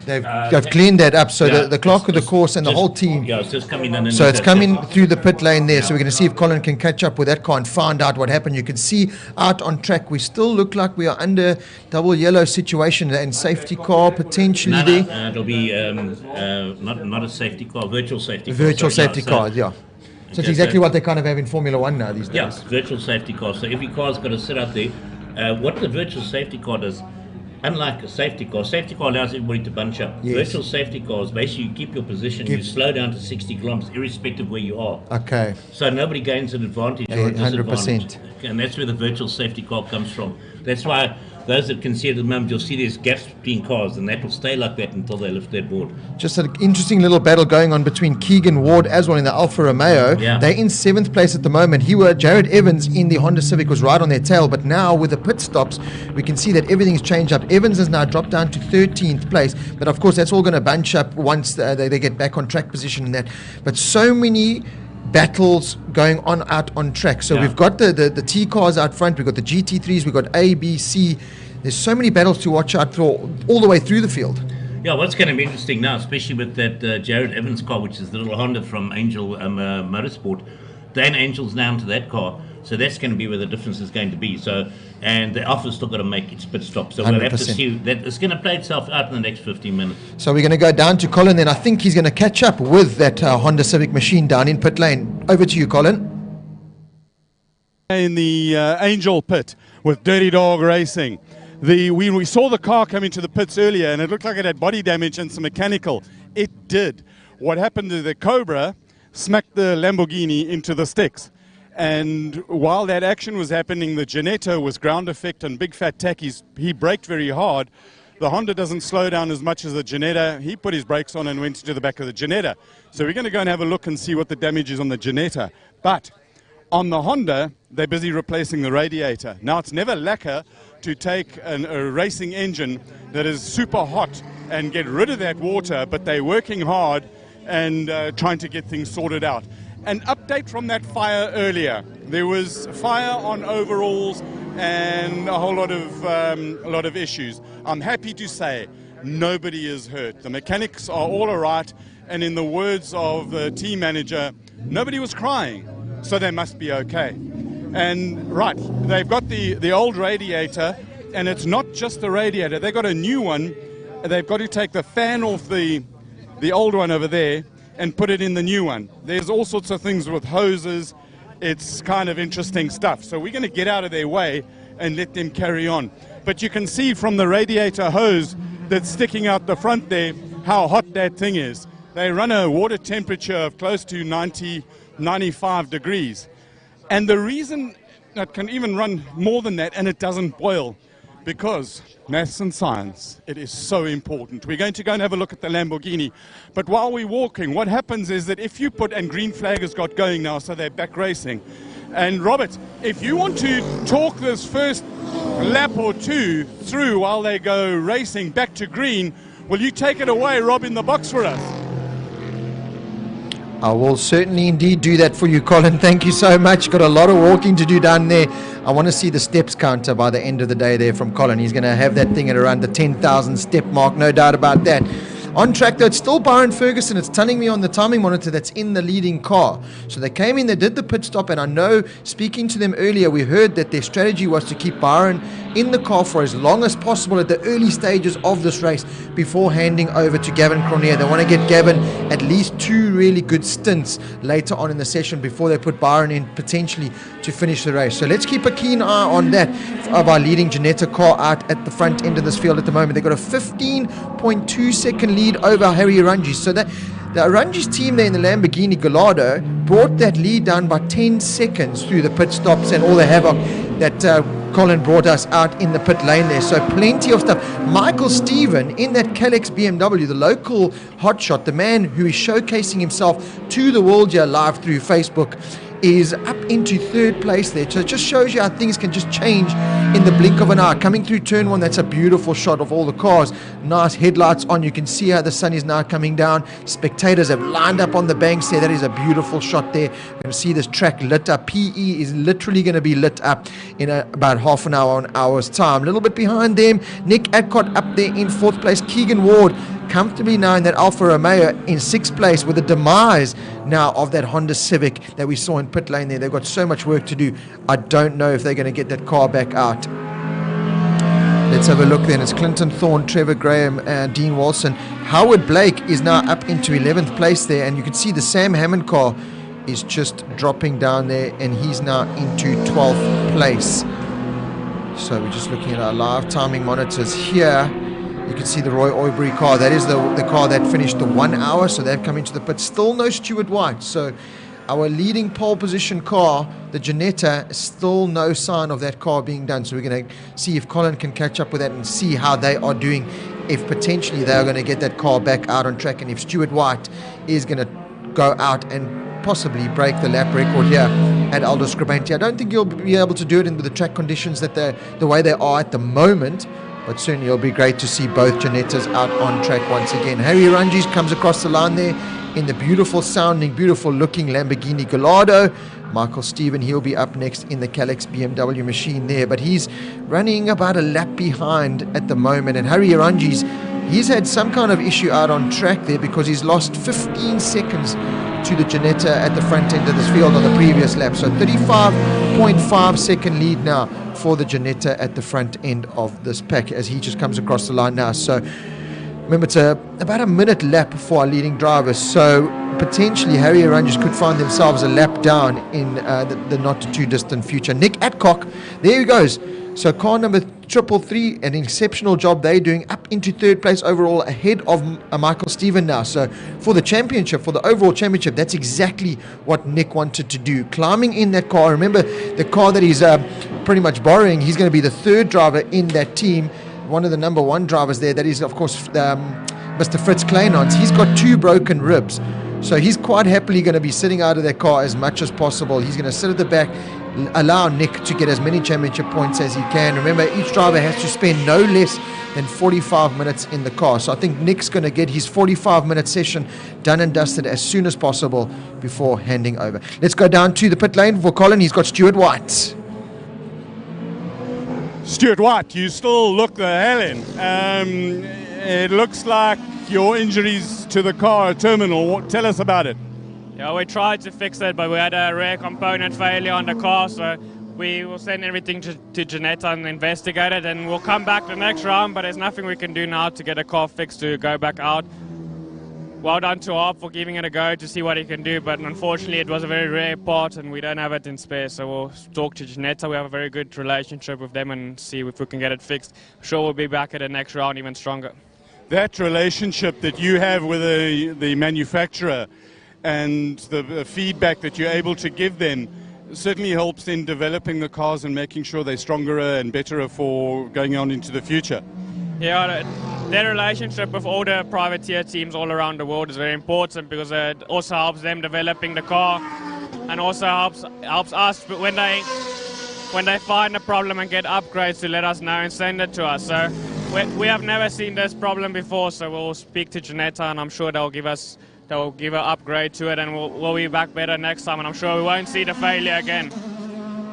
They've cleaned that up. So the clerk of the course and the whole team. Yeah, it's just coming in. So it's coming through the pit lane there. So we're going to see if Colin can catch up with that car and find out what happened. You can see out on track, we still look like we are under double yellow situation and safety car potentially there. No, it'll be not a safety car, virtual safety car. Virtual safety cars, yeah. So it's exactly what they kind of have in Formula One now these days. Yeah, virtual safety car. So every car's got to sit up there. What the virtual safety car does, unlike a safety car allows everybody to bunch up. Yes. Virtual safety cars, basically you keep your position, you slow down to 60 kilometers irrespective of where you are. Okay. So nobody gains an advantage or a 100%. disadvantage. And that's where the virtual safety car comes from. That's why those that can see it at the moment, you'll see there's gaps between cars, and that will stay like that until they lift that board. Just an interesting little battle going on between Keegan Ward as well in the Alfa Romeo. Yeah. They're in 7th place at the moment. Jared Evans in the Honda Civic was right on their tail, but now with the pit stops, we can see that everything's changed up. Evans has now dropped down to 13th place, but of course that's all going to bunch up once they get back on track position and that. But so many battles going on out on track. So we've got the T cars out front, we've got the GT3s, we've got A, B, C. There's so many battles to watch out for all the way through the field. Yeah, what's going to be interesting now, especially with that Jared Evans car, which is the little Honda from Angel Motorsport, Dan Angel's now into that car, so that's going to be where the difference is going to be. So, and the Alpha's still got to make its pit stop, so we'll have to 100%. see. That it's going to play itself out in the next 15 minutes. So we're going to go down to Colin, then I think he's going to catch up with that Honda Civic machine down in pit lane. Over to you, Colin. In the Angel pit with Dirty Dog Racing. We saw the car come into the pits earlier and it looked like it had body damage and some mechanical. It did. What happened to the Cobra smacked the Lamborghini into the sticks. And while that action was happening, the Ginetta was ground effect and Big Fat Tacky's, he braked very hard. The Honda doesn't slow down as much as the Ginetta. He put his brakes on and went into the back of the Ginetta. So we're going to go and have a look and see what the damage is on the Ginetta. But on the Honda, they're busy replacing the radiator. Now, it's never lacquer to take a racing engine that is super hot and get rid of that water, but they're working hard and trying to get things sorted out. An update from that fire earlier. There was fire on overalls and a whole lot of issues. I'm happy to say nobody is hurt. The mechanics are all all right, and in the words of the team manager, nobody was crying. So they must be okay. And right, they've got the old radiator, and it's not just the radiator. They've got a new one. They've got to take the fan off the old one over there and put it in the new one. There's all sorts of things with hoses. It's kind of interesting stuff. So we're going to get out of their way and let them carry on. But you can see from the radiator hose that's sticking out the front there how hot that thing is. They run a water temperature of close to 95 degrees. And the reason it can even run more than that and it doesn't boil, because maths and science, it is so important. We're going to go and have a look at the Lamborghini. But while we're walking, what happens is that if you put, and Green Flag has got going now, so they're back racing. And Robert, if you want to talk this first lap or two through while they go racing back to green, will you take it away, Rob, in the box for us? I will certainly indeed do that for you, Colin. Thank you so much. Got a lot of walking to do down there. I want to see the steps counter by the end of the day there from Colin. He's going to have that thing at around the 10,000 step mark, no doubt about that. On track though, it's still Byron Ferguson. It's telling me on the timing monitor that's in the leading car. So they came in, they did the pit stop, and I know, speaking to them earlier, we heard that their strategy was to keep Byron in the car for as long as possible at the early stages of this race before handing over to Gavin Cronje. They want to get Gavin at least 2 really good stints later on in the session before they put Byron in potentially to finish the race. So let's keep a keen eye on that of our leading Ginetta car out at the front end of this field at the moment. They've got a 15.2 second lead over Harry Arungi. So that the Arungi's team there in the Lamborghini Gallardo brought that lead down by 10 seconds through the pit stops and all the havoc that Colin brought us out in the pit lane there. So plenty of stuff. Michael Stephen in that Kalex BMW, the local hotshot, the man who is showcasing himself to the world here live through Facebook, is up into 3rd place there. So it just shows you how things can just change in the blink of an eye. Coming through turn 1, that's a beautiful shot of all the cars. Nice headlights on. You can see how the sun is now coming down. Spectators have lined up on the banks there. That is a beautiful shot there. You're going to see this track lit up. PE is literally going to be lit up in about half an hour, an hour's time. A little bit behind them, Nick Adcock up there in 4th place. Keegan Ward comfortably now in that Alfa Romeo in 6th place, with the demise now of that Honda Civic that we saw in pit lane there. They've got so much work to do. I don't know if they're going to get that car back out. Let's have a look then. It's Clinton Thorne, Trevor Graham, and Dean Wilson. Howard Blake is now up into 11th place there, and you can see the Sam Hammond car is just dropping down there, and he's now into 12th place. So we're just looking at our live timing monitors here. You can see the Roy Oibury car. That is the car that finished the 1 hour, so they've come into the pit. Still no Stuart White. So our leading pole position car, the Ginetta, still no sign of that car being done. So we're going to see if Colin can catch up with that and see how they are doing, if potentially they are going to get that car back out on track, and if Stuart White is going to go out and possibly break the lap record here at Aldo Scribante. I don't think you'll be able to do it in the track conditions that the way they are at the moment, but certainly it'll be great to see both Ginettas out on track once again. Harry Arungi comes across the line there in the beautiful sounding, beautiful looking Lamborghini Gallardo. Michael Stephen, he'll be up next in the Kalex BMW machine there, but he's running about a lap behind at the moment. And Harry Arungi, he's had some kind of issue out on track there, because he's lost 15 seconds to the Ginetta at the front end of this field on the previous lap. So 35.5 second lead now for the Ginetta at the front end of this pack as he just comes across the line now. So remember, it's about a minute lap for our leading drivers. So potentially Harry Arranges could find themselves a lap down in the not too distant future. Nick Adcock, there he goes. So car number 333, an exceptional job they're doing, up into third place overall, ahead of Michael Stephen now. So for the championship, for the overall championship, that's exactly what Nick wanted to do. Climbing in that car, remember the car that he's pretty much borrowing, he's going to be the third driver in that team. One of the number one drivers there, that is of course Mr. Fritz Kleinons. He's got 2 broken ribs. So he's quite happily going to be sitting out of that car as much as possible. He's going to sit at the back, allow Nick to get as many championship points as he can. Remember, each driver has to spend no less than 45 minutes in the car. So I think Nick's going to get his 45-minute session done and dusted as soon as possible before handing over. Let's go down to the pit lane for Colin. He's got Stuart White. Stuart White, you still look the hell in. It looks like your injuries to the car are terminal. Tell us about it. Yeah, we tried to fix it, but we had a rare component failure on the car, so we will send everything to Ginetta and investigate it, and we'll come back the next round, but there's nothing we can do now to get a car fixed to go back out. Well done to Arp for giving it a go to see what he can do, but unfortunately it was a very rare part and we don't have it in spare, so we'll talk to Ginetta. We have a very good relationship with them and see if we can get it fixed. I'm sure we'll be back at the next round even stronger. That relationship that you have with the manufacturer and the feedback that you're able to give them certainly helps in developing the cars and making sure they're stronger and better for going on into the future. Yeah, their relationship with all the privateer teams all around the world is very important because it also helps them developing the car and also helps us when they find a problem and get upgrades to let us know and send it to us. So we have never seen this problem before, so we'll speak to Ginetta and I'm sure they'll give an upgrade to it and we'll be back better next time and I'm sure we won't see the failure again.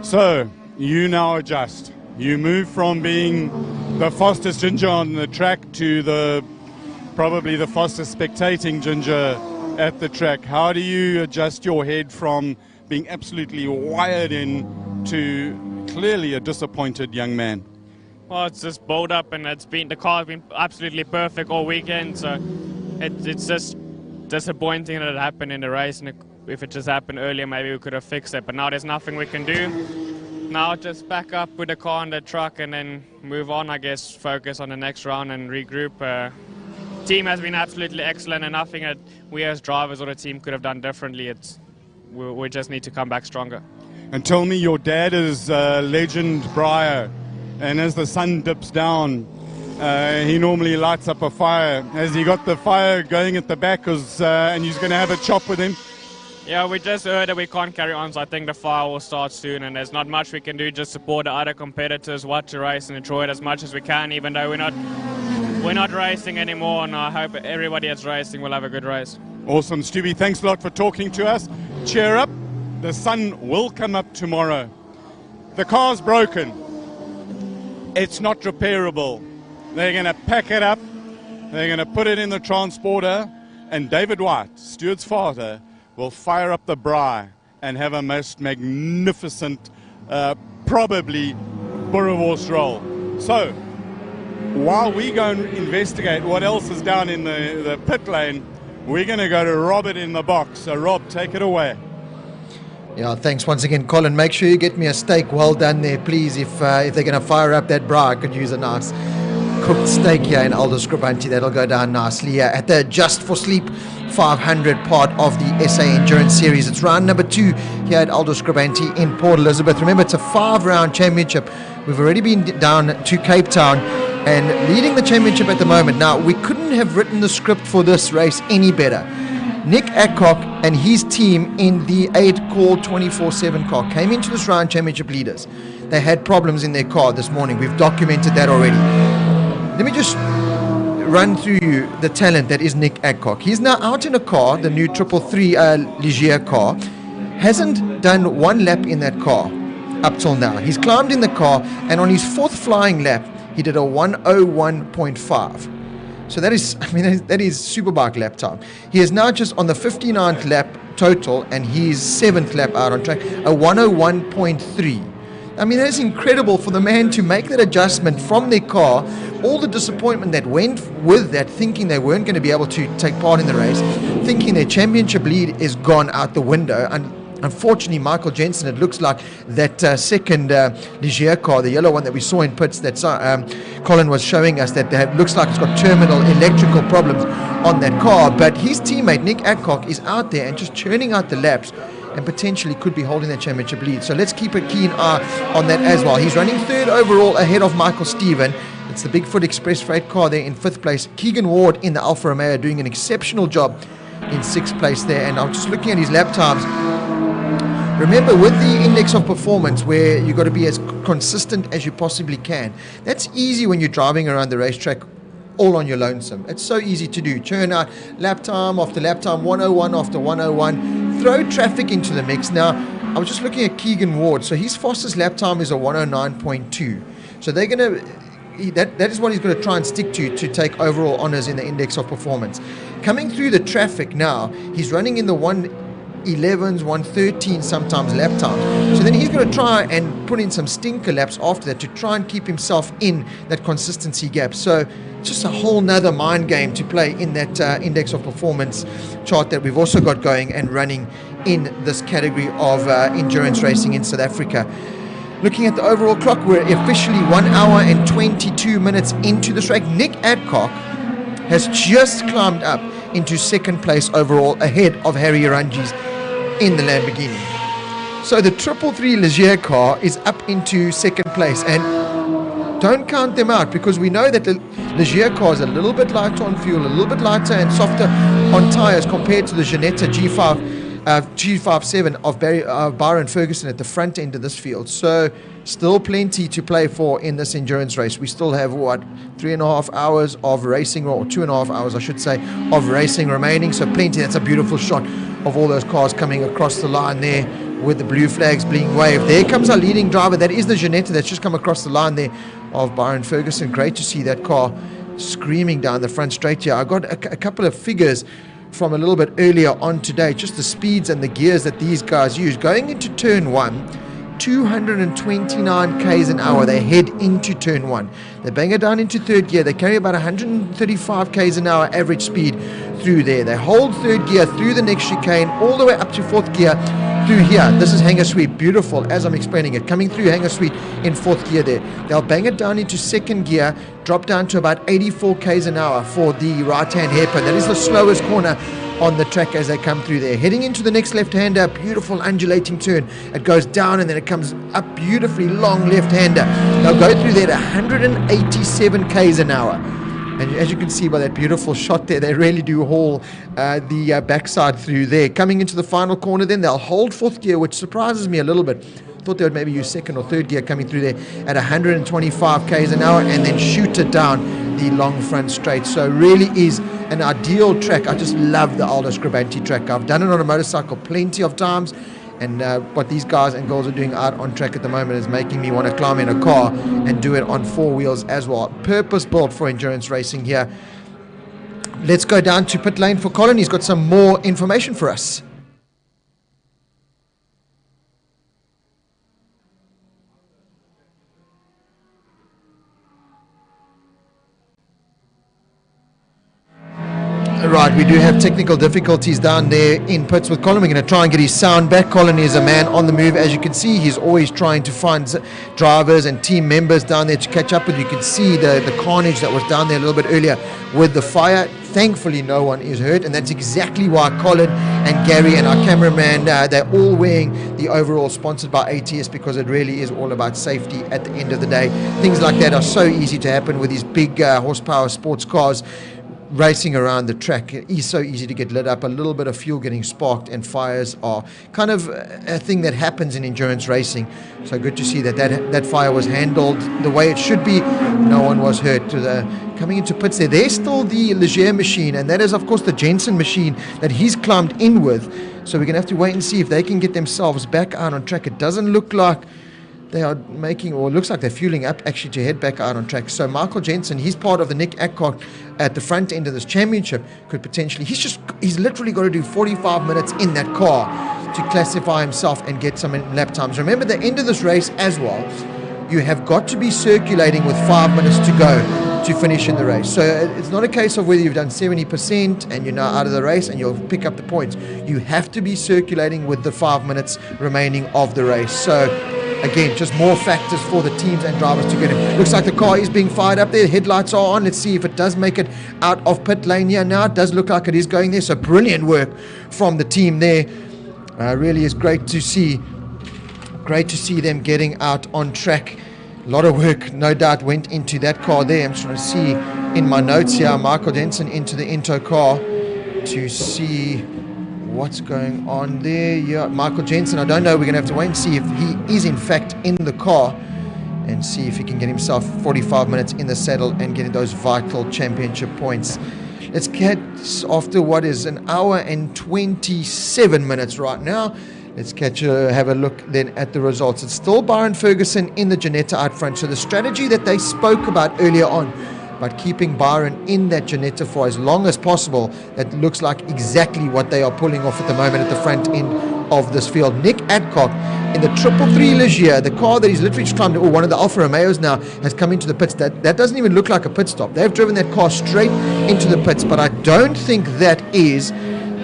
So you now adjust. You move from being the fastest ginger on the track to probably the fastest spectating ginger at the track. How do you adjust your head from being absolutely wired in to clearly a disappointed young man? Well, it's just build up and the car's been absolutely perfect all weekend, so it's just disappointing that it happened in the race, and if it just happened earlier maybe we could have fixed it, but now there's nothing we can do. Now just back up with the car and the truck and then move on, I guess, focus on the next round and regroup. Team has been absolutely excellent and nothing that we as drivers or the team could have done differently. We just need to come back stronger. And tell me, your dad is legend Briar, and as the sun dips down, he normally lights up a fire. Has he got the fire going at the back and he's going to have a chop with him? Yeah, we just heard that we can't carry on, so I think the fire will start soon, and there's not much we can do, just support the other competitors, watch the race and enjoy it as much as we can, even though we're not racing anymore, and I hope everybody that's racing will have a good race. Awesome, Stubby. Thanks a lot for talking to us. Cheer up. The sun will come up tomorrow. The car's broken. It's not repairable. They're going to pack it up. They're going to put it in the transporter, and David White, Stuart's father, will fire up the braai and have a most magnificent, probably Boerewors roll. So, while we go and investigate what else is down in the pit lane, we're going to go to Robert in the box. So, Rob, take it away. Yeah, thanks once again, Colin. Make sure you get me a steak well done there, please. If they're going to fire up that braai, I could use a nice cooked steak here in Aldo Scribante. That'll go down nicely here at the Adjust4Sleep 500 part of the SA Endurance Series. It's round number 2 here at Aldo Scribante in Port Elizabeth. Remember, it's a 5-round championship. We've already been down to Cape Town and leading the championship at the moment. Now, we couldn't have written the script for this race any better. Nick Adcock and his team in the 8-call 24/7 car came into this round championship leaders. They had problems in their car this morning. We've documented that already. Let me just run through you the talent that is Nick Adcock. He's now out in a car, the new 333 Ligier car. Hasn't done one lap in that car up till now. He's climbed in the car, and on his 4th flying lap, he did a 1:01.5. So that is Superbike lap time. He is now just on the 59th lap total, and he's 7th lap out on track, a 101.3. I mean, that's incredible for the man to make that adjustment from their car. All the disappointment that went with that, thinking they weren't going to be able to take part in the race, thinking their championship lead is gone out the window. And unfortunately, Michael Jensen, it looks like that second Ligier car, the yellow one that we saw in pits, that Colin was showing us, that looks like it's got terminal electrical problems on that car. But his teammate, Nick Adcock, is out there and just churning out the laps, and potentially could be holding that championship lead. So let's keep a keen eye on that as well. He's running 3rd overall ahead of Michael Stephen. It's the Bigfoot Express Freight car there in 5th place. Keegan Ward in the Alfa Romeo doing an exceptional job in 6th place there. And I'm just looking at his lap times. Remember, with the index of performance, where you've got to be as consistent as you possibly can, that's easy when you're driving around the racetrack all on your lonesome. It's so easy to do. Churn out lap time after lap time, 101 after 101. Throw traffic into the mix. Now, I was just looking at Keegan Ward. So his fastest lap time is a 109.2. So they're going to, that is what he's going to try and stick to take overall honors in the index of performance. Coming through the traffic now, he's running in the 111s, 113 sometimes lap time. So then he's going to try and put in some stinker laps after that to try and keep himself in that consistency gap. So just a whole nother mind game to play in that index of performance chart that we've also got going and running in this category of endurance racing in South Africa. Looking at the overall clock, we're officially 1 hour and 22 minutes into this race. Nick Adcock has just climbed up into 2nd place overall ahead of Harry Arungi's in the Lamborghini. So the 333 Ligier car is up into 2nd place, and don't count them out, because we know that the Ligier car is a little bit lighter on fuel, a little bit lighter and softer on tyres compared to the Ginetta G57 of Byron Ferguson at the front end of this field. So still plenty to play for in this endurance race. We still have, 3.5 hours of racing, or 2.5 hours I should say, of racing remaining. So plenty. That's a beautiful shot of all those cars coming across the line there with the blue flags being waved. There comes our leading driver. That is the Ginetta that's just come across the line there of Byron Ferguson. Great to see that car screaming down the front straight here. I got a couple of figures from a little bit earlier on today, just the speeds and the gears that these guys use. Going into turn 1, 229 k's an hour. They head into turn 1. They bang it down into 3rd gear. They carry about 135 k's an hour average speed through there. They hold 3rd gear through the next chicane all the way up to 4th gear through here. This is Hanger Sweep. Beautiful as I'm explaining it. Coming through Hanger Sweep in 4th gear there. They'll bang it down into 2nd gear, drop down to about 84 k's an hour for the right-hand hairpin. That is the slowest corner on the track as they come through there. Heading into the next left-hander, beautiful undulating turn. It goes down and then it comes up beautifully long left-hander. They'll go through there at 187 k's an hour. And as you can see by that beautiful shot there, they really do haul the backside through there. Coming into the final corner then, they'll hold 4th gear, which surprises me a little bit. Thought they would maybe use 2nd or 3rd gear coming through there at 125 k's an hour, and then shoot it down the long front straight. So really is an ideal track. I just love the Aldo Scribante track. I've done it on a motorcycle plenty of times, and what these guys and girls are doing out on track at the moment is making me want to climb in a car and do it on 4 wheels as well. Purpose built for endurance racing here. Let's go down to pit lane for Colin. He's got some more information for us. Right, we do have technical difficulties down there in pits with Colin. We're going to try and get his sound back. Colin is a man on the move. As you can see, he's always trying to find drivers and team members down there to catch up with. You can see the carnage that was down there a little bit earlier with the fire. Thankfully, no one is hurt, and that's exactly why Colin and Gary and our cameraman, they're all wearing the overall sponsored by ATS, because it really is all about safety at the end of the day. Things like that are so easy to happen with these big horsepower sports cars racing around the track. It is so easy to get lit up. A little bit of fuel getting sparked and fires are kind of a thing that happens in endurance racing. So good to see that fire was handled the way it should be. No one was hurt. Coming into pits there's still the Ligier machine, and that is of course the Jensen machine that he's climbed in with. So we're going to have to wait and see if they can get themselves back out on track. It doesn't look like they are making, or it looks like they're fueling up actually to head back out on track. So Michael Jensen, he's part of the Nick Adcock at the front end of this championship, could potentially, he's literally got to do 45 minutes in that car to classify himself and get some lap times. Remember, the end of this race as well, you have got to be circulating with 5 minutes to go to finish in the race. So it's not a case of whether you've done 70% and you're now out of the race and you'll pick up the points. You have to be circulating with the 5 minutes remaining of the race. So again, just more factors for the teams and drivers to get in. Looks like the car is being fired up there. Headlights are on. Let's see if it does make it out of pit lane here now. It does look like it is going there. So brilliant work from the team there. Really is great to see. Great to see them getting out on track. A lot of work, no doubt, went into that car there. I'm just trying to see in my notes here, Michael Jensen into the Into car to see what's going on there. Yeah, Michael Jensen, I don't know. We're going to have to wait and see if he is in fact in the car and see if he can get himself 45 minutes in the saddle and get those vital championship points. Let's get, after what is an hour and 27 minutes right now, let's have a look then at the results. It's still Byron Ferguson in the Janetta out front. So the strategy that they spoke about earlier on, about keeping Byron in that Janetta for as long as possible, that looks like exactly what they are pulling off at the moment at the front end of this field. Nick Adcock in the 333 Leger, the car that he's literally just climbed, or one of the Alfa Romeos now, has come into the pits. That doesn't even look like a pit stop. They've driven that car straight into the pits, but I don't think that is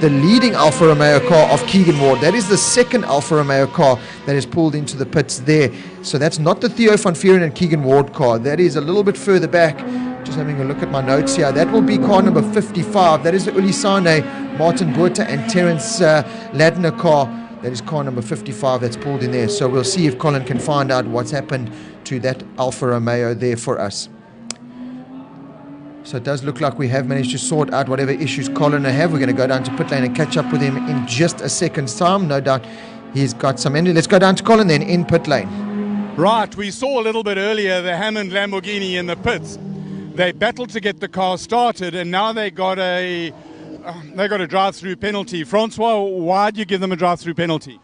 the leading Alfa Romeo car of Keegan Ward. That is the second Alfa Romeo car that is pulled into the pits there. So that's not the Theo van Vieren and Keegan Ward car. That is a little bit further back. Just having a look at my notes here. That will be car number 55. That is the Uli Sane, Martin Botha and Terence Ladner car. That is car number 55 that's pulled in there. So we'll see if Colin can find out what's happened to that Alfa Romeo there for us. So it does look like we have managed to sort out whatever issues Colin may have. We're going to go down to pit lane and catch up with him in just a second's time. No doubt he's got some energy. Let's go down to Colin then in pit lane. Right, we saw a little bit earlier the Hammond Lamborghini in the pits. They battled to get the car started, and now they got a drive-through penalty. Francois, why do you give them a drive-through penalty?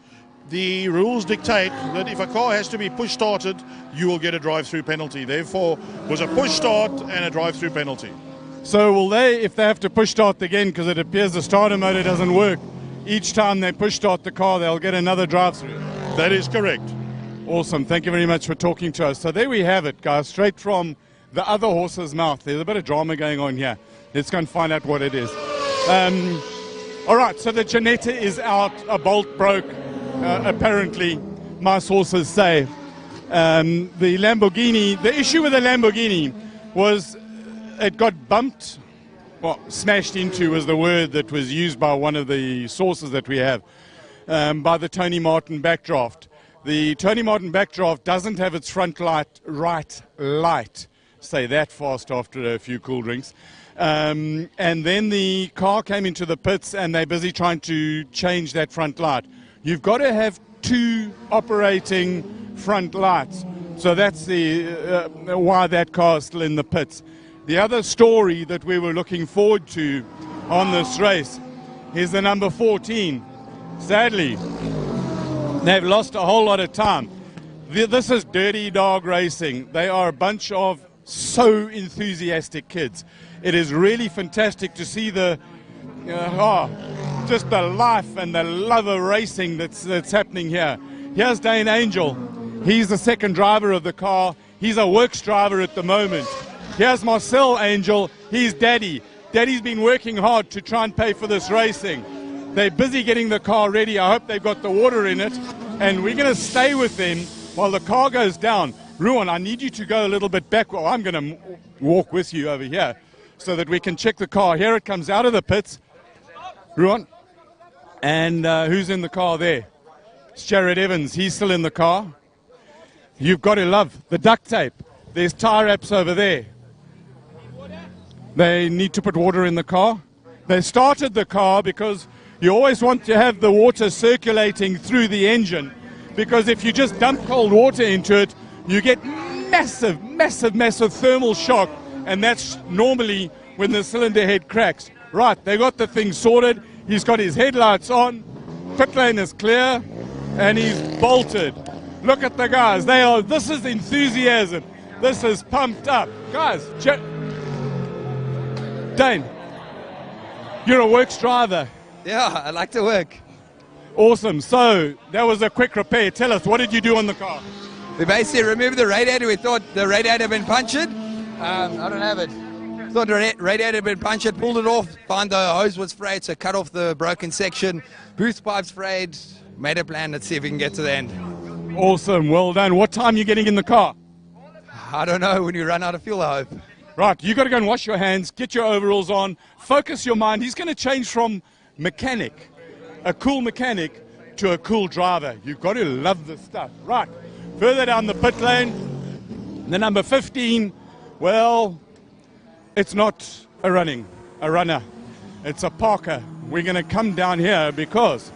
The rules dictate that if a car has to be push started, you will get a drive-through penalty. Therefore, was a push start and a drive-through penalty. So will they, if they have to push start again, because it appears the starter motor doesn't work, each time they push start the car, they'll get another drive-through? That is correct. Awesome. Thank you very much for talking to us. So there we have it, guys, straight from the other horse's mouth. There's a bit of drama going on here. Let's go and find out what it is. All right, so the Janetta is out. A bolt broke, apparently, my sources say. The Lamborghini, the issue with the Lamborghini was it got bumped, well, smashed into was the word that was used by one of the sources that we have, by the Tony Martin backdraft. The Tony Martin backdraft doesn't have its front right light. Say that fast after a few cool drinks. And then the car came into the pits and they're busy trying to change that front light. You've got to have two operating front lights. So that's the why that car is still in the pits. The other story that we were looking forward to on this race is the number 14. Sadly, they've lost a whole lot of time. This is Dirty Dog Racing. They are a bunch of so enthusiastic kids. It is really fantastic to see the just the life and the love of racing that's happening here. Here's Dane Angel. He's the second driver of the car. He's a works driver at the moment. Here's Marcel Angel. He's Daddy. Daddy's been working hard to try and pay for this racing. They're busy getting the car ready. I hope they've got the water in it. And we're going to stay with them while the car goes down. Ruan, I need you to go a little bit back. Well, I'm going to walk with you over here so that we can check the car. Here it comes out of the pits. Ruan. And who's in the car there? It's Jared Evans. He's still in the car. You've got to love the duct tape. There's tie wraps over there. They need to put water in the car. They started the car because you always want to have the water circulating through the engine, because if you just dump cold water into it, you get massive, massive, massive thermal shock, and that's normally when the cylinder head cracks. Right, they got the thing sorted. He's got his headlights on. Pit lane is clear, and he's bolted. Look at the guys. This is enthusiasm. This is pumped up. Guys, Dane, you're a works driver. Yeah, I like to work. Awesome. So that was a quick repair. Tell us, what did you do on the car? We basically removed the radiator. We thought the radiator had been punctured. I don't have it. Thought the radiator had been punctured, pulled it off, found the hose was frayed, so cut off the broken section. Boost pipes frayed, made a plan. Let's see if we can get to the end. Awesome. Well done. What time are you getting in the car? I don't know, when you run out of fuel, I hope. Right, you got to go and wash your hands, get your overalls on, focus your mind. He's going to change from mechanic, a cool mechanic, to a cool driver. You've got to love this stuff. Right, further down the pit lane, the number 15, well, it's not a runner. It's a parker. We're going to come down here because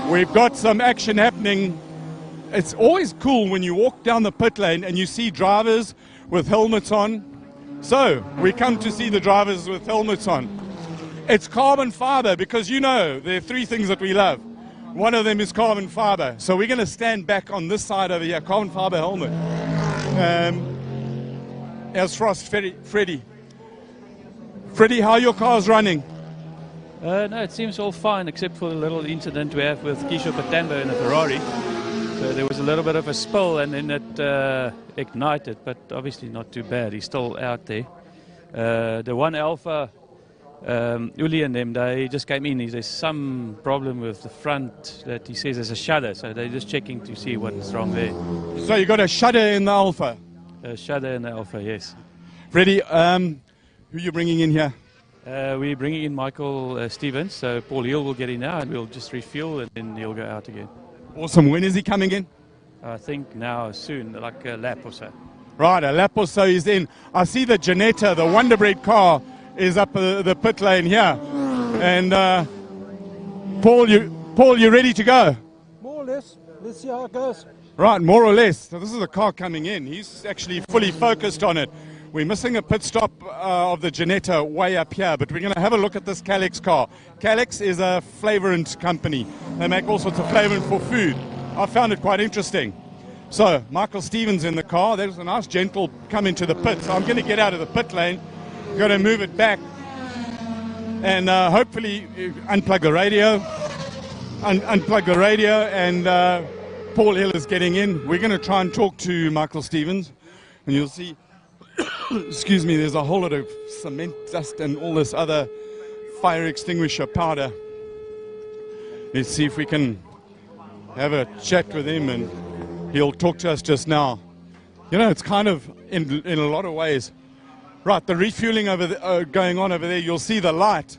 we've got some action happening. It's always cool when you walk down the pit lane and you see drivers with helmets on. So we come to see the drivers with helmets on. It's carbon fiber because there are three things that we love. One of them is carbon fiber. So we're going to stand back on this side over here, carbon fiber helmet. As Frost, Freddie, how your car's running? No, it seems all fine except for the little incident we have with Kisho Katambo in a Ferrari. So there was a little bit of a spill and then it ignited, but obviously not too bad. He's still out there. The one Alpha, Uli and them, they just came in. There's some problem with the front that he says there's a shudder, so they're just checking to see what's wrong there. So you got a shudder in the Alpha? A shudder in the Alpha, yes. Freddie, who are you bringing in here? We're bringing in Michael Stevens, so Paul Hill will get in now and we'll just refuel and then he'll go out again. Awesome. When is he coming in? I think now, soon, like a lap or so. Right, a lap or so he's in. I see the Janetta, the Wonderbreed car, is up the pit lane here. And Paul, you ready to go? More or less. Let's see how it goes. Right, more or less. So this is the car coming in. He's actually fully focused on it. We're missing a pit stop of the Janetta way up here, but we're going to have a look at this Calyx car. Calyx is a flavorant company. They make all sorts of flavorant for food. I found it quite interesting. So, Michael Stevens in the car. There's a nice gentle come into the pit. So I'm going to get out of the pit lane. Got to move it back. And hopefully unplug the radio. Unplug the radio, and Paul Hill is getting in. We're going to try and talk to Michael Stevens. And you'll see... Excuse me, there's a whole lot of cement dust and all this other fire extinguisher powder. Let's see if we can have a chat with him and he'll talk to us just now. It's kind of in a lot of ways. Right, the refueling going on over there, you'll see the light.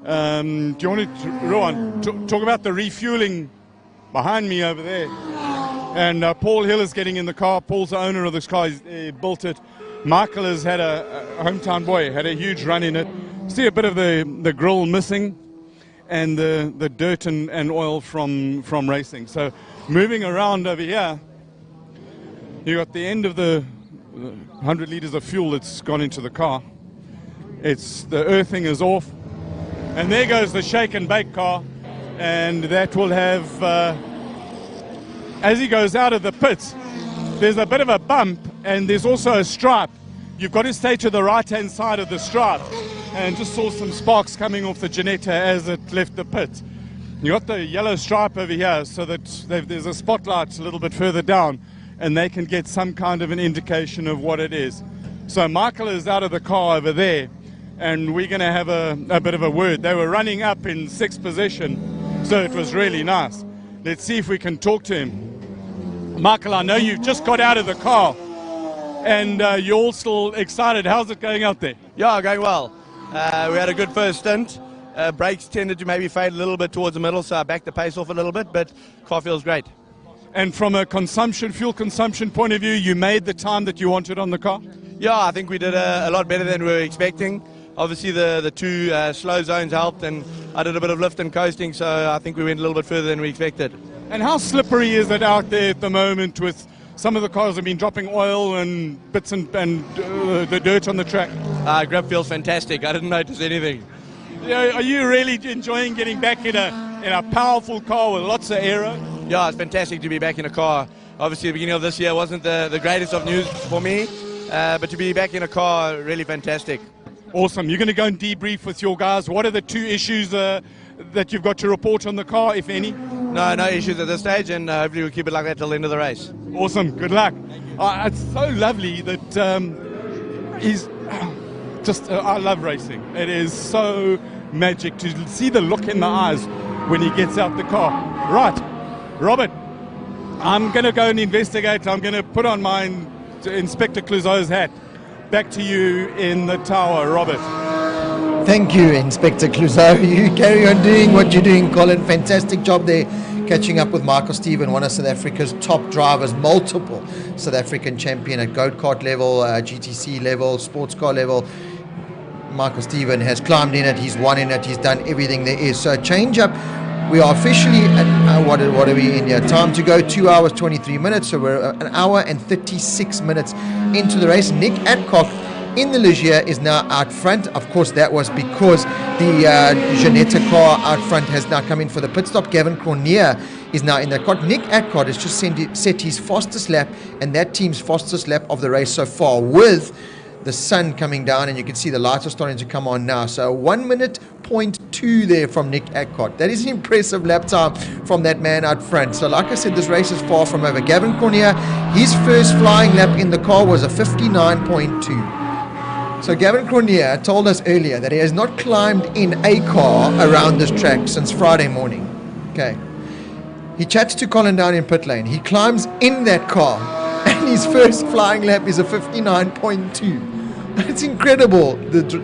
Do you want to, Rowan, talk about the refueling behind me over there? And Paul Hill is getting in the car. Paul's the owner of this car. He built it. Michael has had a hometown boy, had a huge run in it. See a bit of the grill missing and the dirt and oil from racing. So moving around over here, you got the end of the 100 litres of fuel that's gone into the car. The earthing is off. And there goes the shake and bake car. And that will have, as he goes out of the pits, there's a bit of a bump and there's also a stripe. You've got to stay to the right-hand side of the stripe. And just saw some sparks coming off the Janetta as it left the pit. You got the yellow stripe over here so that there's a spotlight a little bit further down and they can get some kind of an indication of what it is. So Michael is out of the car over there and we're going to have a bit of a word. They were running up in 6th position, so it was really nice. Let's see if we can talk to him. Michael, I know you've just got out of the car and you're all still excited. How's it going out there? Yeah, going well. We had a good first stint. Brakes tended to maybe fade a little bit towards the middle, so I backed the pace off a little bit, but car feels great. And from a fuel consumption point of view, you made the time that you wanted on the car? Yeah, I think we did a lot better than we were expecting. Obviously, the two slow zones helped, and I did a bit of lift and coasting, so I think we went a little bit further than we expected. And how slippery is it out there at the moment with some of the cars have been dropping oil and bits and the dirt on the track? Grip feels fantastic. I didn't notice anything. Yeah, are you really enjoying getting back in a powerful car with lots of aero? Yeah, it's fantastic to be back in a car Obviously, the beginning of this year wasn't the greatest of news for me, but to be back in a car, really fantastic. Awesome. You're going to go and debrief with your guys. What are the 2 issues that you've got to report on the car, if any? No issues at this stage, and hopefully we'll keep it like that till the end of the race. Awesome. Good luck. It's so lovely that he's just... I love racing. It is so magic to see the look in the eyes when he gets out the car. Right. Robert, I'm going to go and investigate. I'm going to put on my Inspector Clouseau's hat. Back to you in the tower, Robert. Thank you, Inspector Clouseau. You carry on doing what you're doing, Colin. Fantastic job there, catching up with Michael Stephen, one of South Africa's top drivers, multiple South African champion at go-kart level, GTC level, sports car level. Michael Stephen has climbed in it, he's won in it, he's done everything there is. So change up. We are officially at, what are we in here? Time to go, 2 hours, 23 minutes. So we're an hour and 36 minutes into the race. Nick Adcock in the Ligier is now out front. Of course, that was because the Janetta car out front has now come in for the pit stop. Gavin Cornier is now in that car. Nick Adcock has just set his fastest lap, and that team's fastest lap of the race so far, with the sun coming down, and you can see the lights are starting to come on now. So 1:02 there from Nick Adcock. That is an impressive lap time from that man out front. So like I said, this race is far from over. Gavin Cornier, his first flying lap in the car was a 59.2. So Gavin Cornier told us earlier that he has not climbed in a car around this track since Friday morning. Okay. He chats to Colin down in pit lane. He climbs in that car, and his first flying lap is a 59.2. It's incredible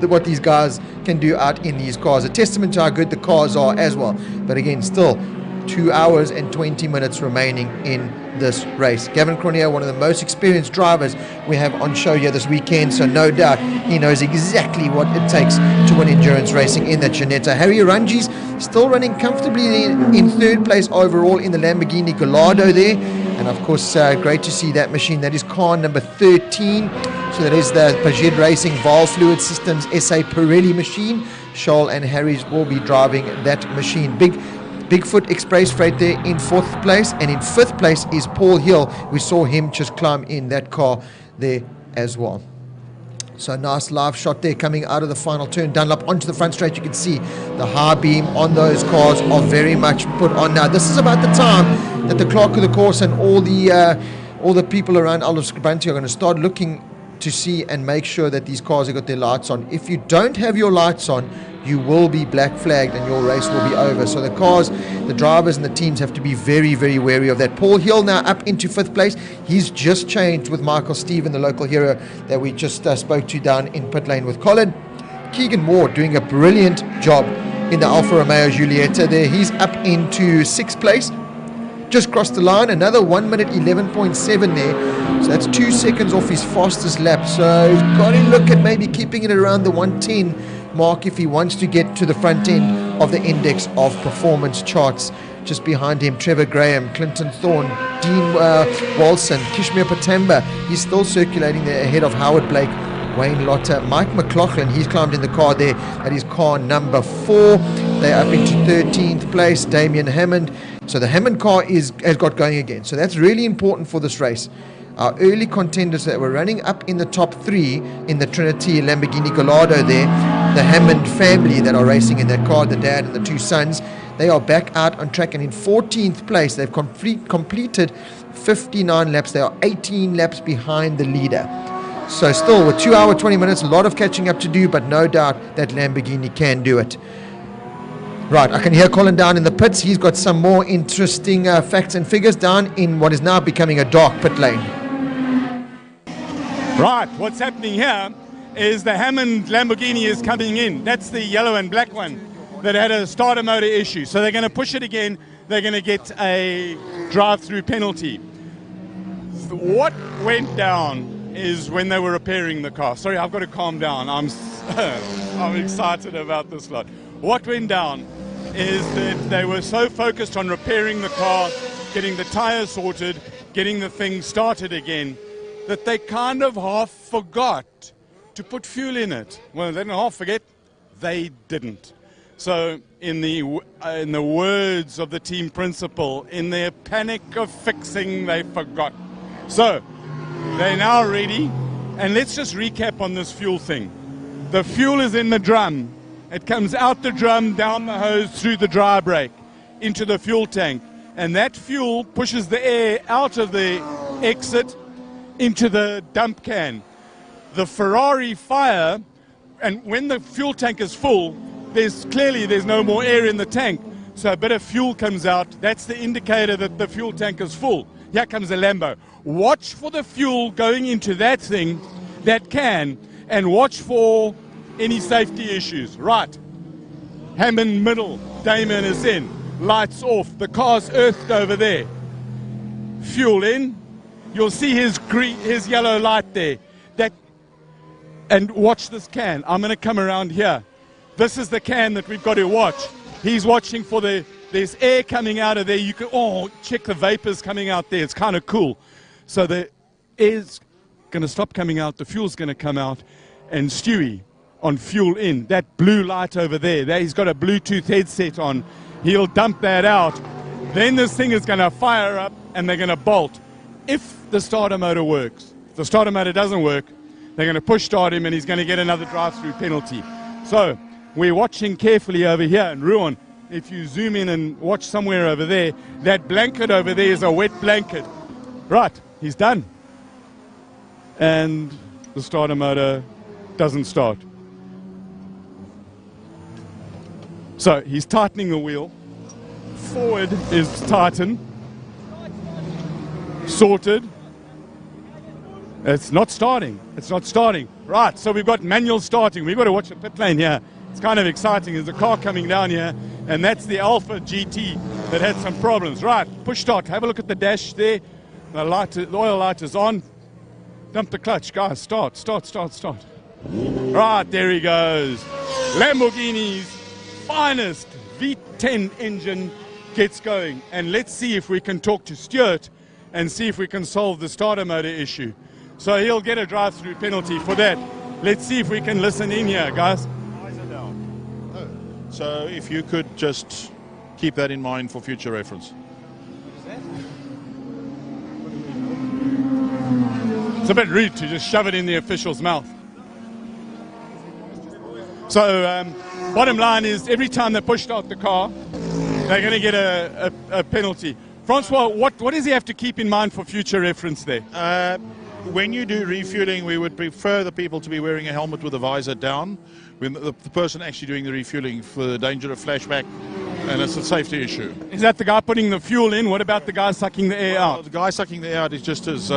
what these guys can do out in these cars. A testament to how good the cars are as well. But again, still 2 hours and 20 minutes remaining in this race. Gavin Cornier, one of the most experienced drivers we have on show here this weekend, so no doubt he knows exactly what it takes to win endurance racing in that Janetta. Harry Rangi's still running comfortably in third place overall in the Lamborghini Gallardo there. And of course, great to see that machine. That is car number 13. So that is the Peugeot Racing Valve Fluid Systems SA Pirelli machine. Scholl and Harry's will be driving that machine. Bigfoot Express Freight there in 4th place. And in 5th place is Paul Hill. We saw him just climb in that car there as well. So nice live shot there coming out of the final turn. Dunlop onto the front straight. You can see the high beam on those cars are very much put on. Now this is about the time that the clerk of the course and all the people around Aldo Scribante are going to start looking to see and make sure that these cars have got their lights on. If you don't have your lights on, you will be black flagged and your race will be over. So the cars, the drivers and the teams have to be very, very wary of that. Paul Hill now up into 5th place. He's just changed with Michael Stephen, the local hero that we just spoke to down in pit lane with Colin. Keegan Ward doing a brilliant job in the Alfa Romeo Giulietta there. He's up into 6th place. Just crossed the line, another 1:11.7 there. So that's 2 seconds off his fastest lap. So he's got to look at maybe keeping it around the 1:10 mark if he wants to get to the front end of the index of performance charts. Just behind him, Trevor Graham, Clinton Thorne, Dean Walson, Kishmir Patamba. He's still circulating there ahead of Howard Blake, Wayne Lotter, Mike McLaughlin. He's climbed in the car there. That is car number 4. They're up into 13th place. Damien Hammond. So the Hammond car has got going again. So that's really important for this race. Our early contenders that were running up in the top 3 in the Trinity Lamborghini Gallardo there, the Hammond family that are racing in that car, the dad and the 2 sons, they are back out on track, and in 14th place. They've completed 59 laps. They are 18 laps behind the leader. So still with 2 hours 20 minutes, a lot of catching up to do, but no doubt that Lamborghini can do it. Right, I can hear Colin down in the pits. He's got some more interesting facts and figures down in what is now becoming a dark pit lane. Right, what's happening here is the Hammond Lamborghini is coming in. That's the yellow and black one that had a starter motor issue. So they're going to push it again. They're going to get a drive-through penalty. What went down is when they were repairing the car. Sorry, I've got to calm down. I'm excited about this lot. What went down is that they were so focused on repairing the car, getting the tires sorted, getting the thing started again, that they kind of half forgot to put fuel in it. Well, they didn't half forget, they didn't. So in the words of the team principal, in their panic of fixing, they forgot. So they're now ready, and let's just recap on this fuel thing. The fuel is in the drum. It comes out the drum, down the hose, through the dry brake, into the fuel tank. And that fuel pushes the air out of the exit into the dump can. The Ferrari fire, and when the fuel tank is full, there's no more air in the tank. So a bit of fuel comes out. That's the indicator that the fuel tank is full. Here comes a Lambo. Watch for the fuel going into that thing, that can, and watch for any safety issues. Right. Hammond middle. Damon is in. Lights off. The car's earthed over there. Fuel in. You'll see his yellow light there. And watch this can. I'm going to come around here. This is the can that we've got to watch. He's watching for there's air coming out of there. You can, check the vapors coming out there. It's kind of cool. So the air's going to stop coming out. The fuel's going to come out. And Stewie on fuel in. That blue light over there. He's got a Bluetooth headset on. He'll dump that out. Then this thing is going to fire up and they're going to bolt. If the starter motor works. If the starter motor doesn't work, they're going to push start him and he's going to get another drive-through penalty. So we're watching carefully over here. And Ruan, if you zoom in and watch somewhere over there, that blanket over there is a wet blanket. Right, he's done. And the starter motor doesn't start. So he's tightening the wheel. Forward is tightened. Sorted. It's not starting. It's not starting. Right, so we've got manual starting. We've got to watch the pit lane here. It's kind of exciting. There's a car coming down here, and that's the Alpha GT that had some problems. Right, push start. Have a look at the dash there. The oil light is on. Dump the clutch. Guys, start. Right, there he goes. Lamborghini's finest V10 engine gets going. And let's see if we can talk to Stuart and see if we can solve the starter motor issue. So he'll get a drive-through penalty for that. Let's see if we can listen in here, guys. So if you could just keep that in mind for future reference. It's a bit rude to just shove it in the official's mouth. So bottom line is every time they pushed out the car, they're going to get a penalty. Francois, what does he have to keep in mind for future reference there? When you do refueling, we would prefer the people to be wearing a helmet with a visor down. When the person actually doing the refueling for the danger of flashback, and it's a safety issue. Is that the guy putting the fuel in? What about the guy sucking the air out? The guy sucking the air out is just as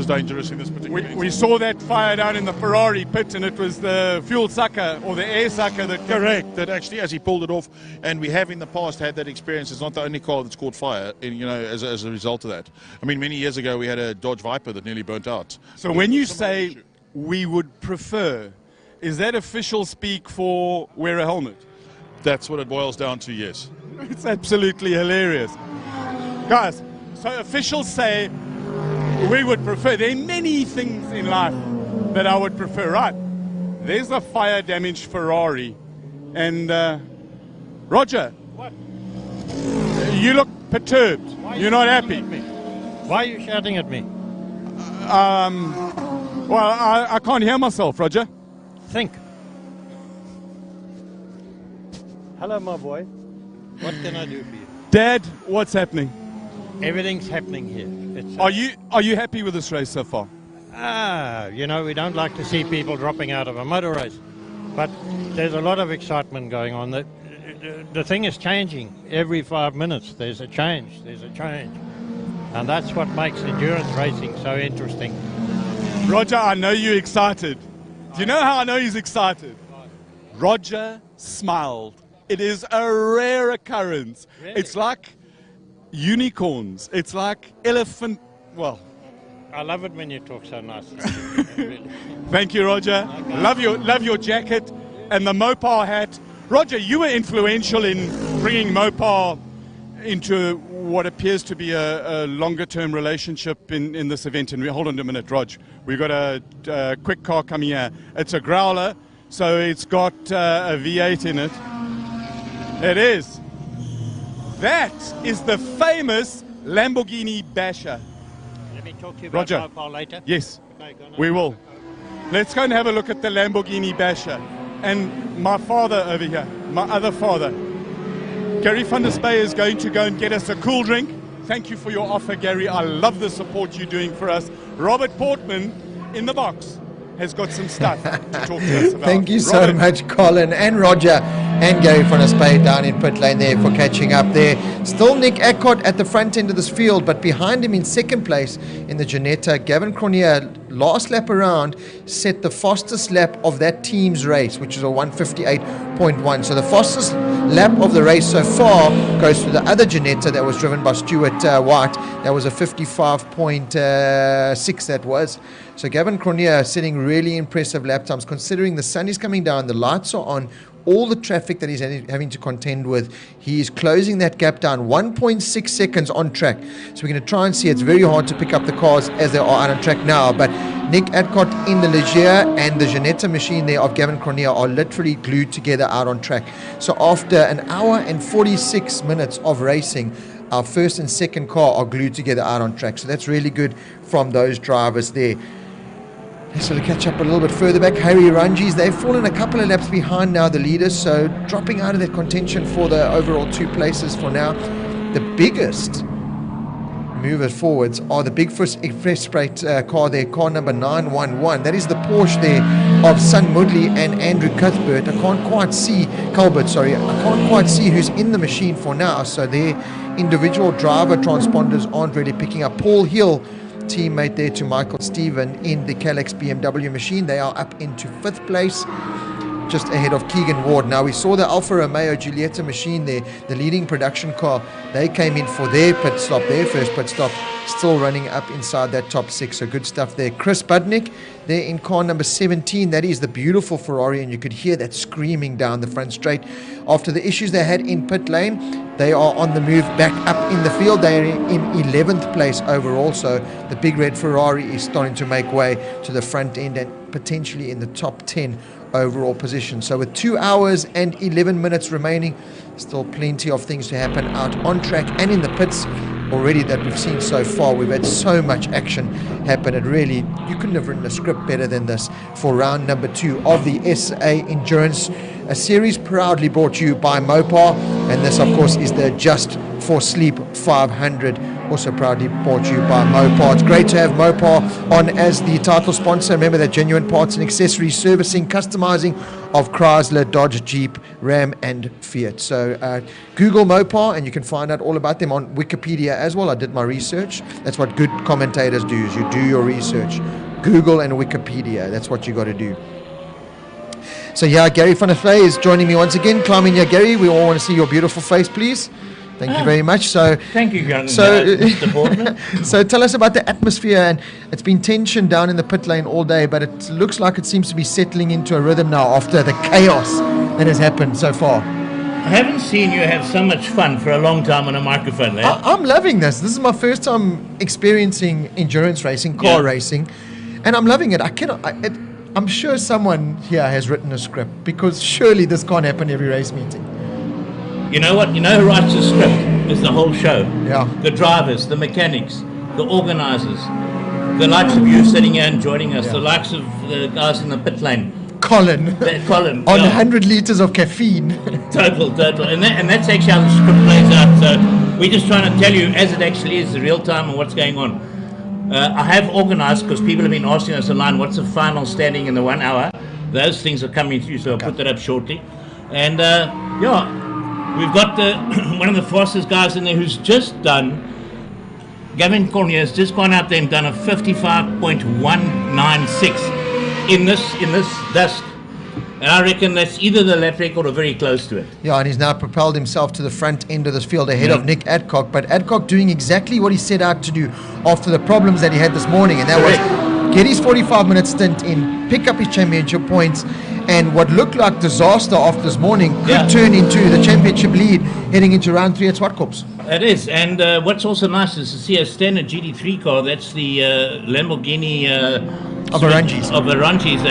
dangerous in this particular case. We saw that fire down in the Ferrari pit, and it was the fuel sucker or the air sucker that... Correct, that actually, as he pulled it off, and we have in the past had that experience. It's not the only car that's caught fire, as a result of that. I mean, many years ago we had a Dodge Viper that nearly burnt out. So when you say we would prefer, is that official speak for wear a helmet? That's what it boils down to, yes. It's absolutely hilarious. Guys, so officials say we would prefer. There are many things in life that I would prefer. Right, there's a fire-damaged Ferrari. And Roger, what? You look perturbed. You're not happy. Why are you shouting at me? Well, I can't hear myself, Roger. Think. Hello, my boy. What can I do for you? Dad, what's happening? Everything's happening here. Are you happy with this race so far? We don't like to see people dropping out of a motor race. But there's a lot of excitement going on. The thing is changing. Every 5 minutes there's a change. And that's what makes endurance racing so interesting. Roger, I know you're excited. Do you know how I know he's excited? Roger smiled. It is a rare occurrence. Really? It's like unicorns. It's like elephant. Well, I love it when you talk so nicely. Really. Thank you, Roger. Okay. Love your jacket and the Mopar hat. Roger, you were influential in bringing Mopar into what appears to be a longer-term relationship in this event. And hold on a minute, Rog. We've got a quick car coming here. It's a growler, so it's got a V8 in it. It is. That is the famous Lamborghini Basher. Let me talk to you about Roger. Mopar later. Yes, Okay, go on. we will. Let's go and have a look at the Lamborghini Basher. And my father over here, my other father, Gary van der Spey, is going to go and get us a cool drink. Thank you for your offer, Gary. I love the support you're doing for us. Robert Portman, in the box, has got some stuff to talk to us about. Thank you so Robert. much, Colin and Roger and Gary van der Spey down in pit lane there for catching up there. Still Nick Adcock at the front end of this field, but behind him in second place in the Ginetta, Gavin Cronier, last lap around, set the fastest lap of that team's race, which is a 158.1. So the fastest lap of the race so far goes to the other Ginetta that was driven by Stuart White. That was a 55.6 that was. So Gavin Cronier setting really impressive lap times, considering the sun is coming down, the lights are on, all the traffic that he's having to contend with. He is closing that gap down 1.6 seconds on track. So we're going to try and see. It's very hard to pick up the cars as they are out on track now, but Nick Adcock in the Leger and the Ginetta machine there of Gavin Cronier are literally glued together out on track. So after an hour and 46 minutes of racing, our first and second car are glued together out on track. So that's really good from those drivers there. So to catch up a little bit further back, Harry Ranjis, they've fallen a couple of laps behind now, the leaders, so dropping out of that contention for the overall 2 places for now. The biggest movers forwards are the Big Fish Express Freight car there, car number 911. That is the Porsche there of Sun Mudley and Andrew Cuthbert. I can't quite see, Colbert, sorry, I can't quite see who's in the machine for now, so their individual driver transponders aren't really picking up. Paul Hill, teammate there to Michael Stephen in the Calex BMW machine. They are up into 5th place, just ahead of Keegan Ward. Now we saw the Alfa Romeo Giulietta machine there, the leading production car. They came in for their pit stop, their first pit stop, still running up inside that top 6. So good stuff there. Chris Budnick there in car number 17. That is the beautiful Ferrari, and you could hear that screaming down the front straight. After the issues they had in pit lane, they are on the move back up in the field. They are in 11th place overall, so the big red Ferrari is starting to make way to the front end and potentially in the top 10 overall position. So with 2 hours and 11 minutes remaining, still plenty of things to happen out on track and in the pits already that we've seen so far. We've had so much action happen. It really, you couldn't have written a script better than this for round number 2 of the SA Endurance, a series proudly brought to you by Mopar, and this of course is the Adjust4Sleep 500, also proudly brought to you by Mopar. It's great to have Mopar on as the title sponsor. Remember that genuine parts and accessories, servicing, customizing of Chrysler, Dodge, Jeep, Ram and Fiat. So Google Mopar and you can find out all about them on Wikipedia as well. I did my research. That's what good commentators do, is you do your research. Google and Wikipedia, that's what you got to do. So yeah, Gary van der Spey is joining me once again. Climb in here, Gary. We all want to see your beautiful face, please. Thank you very much. So thank you, Mr. Portman. So tell us about the atmosphere. And it's been tension down in the pit lane all day, but it looks like it seems to be settling into a rhythm now after the chaos that has happened so far. I haven't seen you have so much fun for a long time on a microphone, eh? I'm loving this. This is my first time experiencing endurance racing, car racing, and I'm loving it. I'm sure someone here has written a script, because surely this can't happen every race meeting. You know what? You know who writes the script? Is the whole show. Yeah. The drivers, the mechanics, the organisers, the likes of you sitting here and joining us, the likes of the guys in the pit lane. Colin. Colin. On 100 litres of caffeine. Total. And that's actually how the script plays out. So we're just trying to tell you as it actually is, the real time and what's going on. I have organised, because people have been asking us online, what's the final standing in the 1 hour? Those things are coming through, so I'll put that up shortly. And we've got one of the fastest guys in there who's just done, Gavin Cornier has just gone out there and done a 55.196 in this dust. And I reckon that's either the lap record or very close to it. Yeah, and he's now propelled himself to the front end of this field ahead of Nick Adcock. But Adcock doing exactly what he set out to do after the problems that he had this morning. And that was get his 45-minute stint in, pick up his championship points, and what looked like disaster after this morning could turn into the championship lead heading into round 3 at Swartkops. It is, and what's also nice is to see a standard GT3 car. That's the Lamborghini of Aranjis.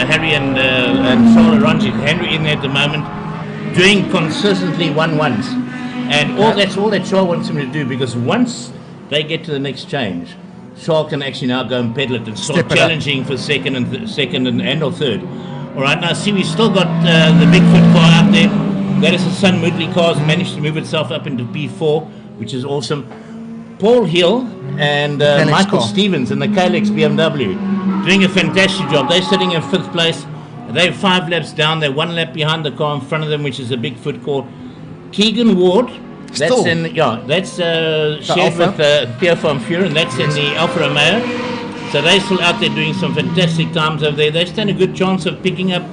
Harry and Charles Aranji. Henry in there at the moment, doing consistently 1-1s. And that's all that Shaw wants him to do, because once they get to the next change, Shaw can actually now go and pedal it and start challenging for second and or third. All right, now see, we've still got the Bigfoot car out there. That is the Sun Moodley car, has managed to move itself up into P4, which is awesome. Paul Hill and Michael Stevens in the Kalex BMW doing a fantastic job. They're sitting in 5th place. They're 5 laps down. They're 1 lap behind the car in front of them, which is a Bigfoot car. Keegan Ward, that's shared with Pierre van Vuren, that's in the Alfa Romeo. So they're still out there doing some fantastic times over there. They stand a good chance of picking up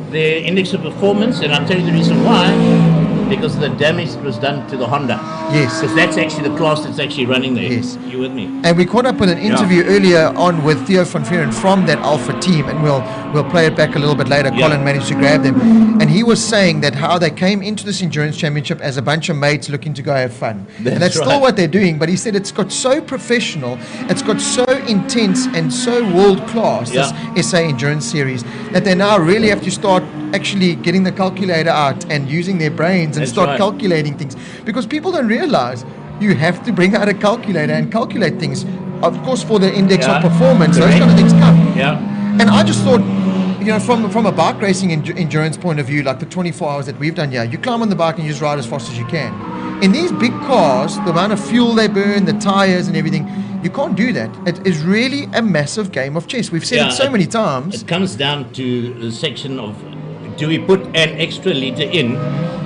their index of performance, and I'll tell you the reason why. Because of the damage that was done to the Honda. Yes. Because that's actually the class that's actually running there. Yes. You with me? And we caught up with an interview earlier on with Theo van Vuren from that Alpha team, and we'll play it back a little bit later. Colin managed to grab them, and he was saying that how they came into this endurance championship as a bunch of mates looking to go have fun. And that's still what they're doing, but he said it's got so professional, it's got so intense and so world class, this SA Endurance Series, that they now really have to start actually getting the calculator out and using their brains and start calculating things, because people don't realize you have to bring out a calculator and calculate things, of course, for the index of performance. Those kind of things come. And I just thought, you know, from a bike racing endurance point of view, like the 24 hours that we've done here, you climb on the bike and you just ride as fast as you can. In these big cars, the amount of fuel they burn, the tires and everything, you can't do that. It is really a massive game of chess. We've said it so many times. It comes down to the section of, do we put an extra litre in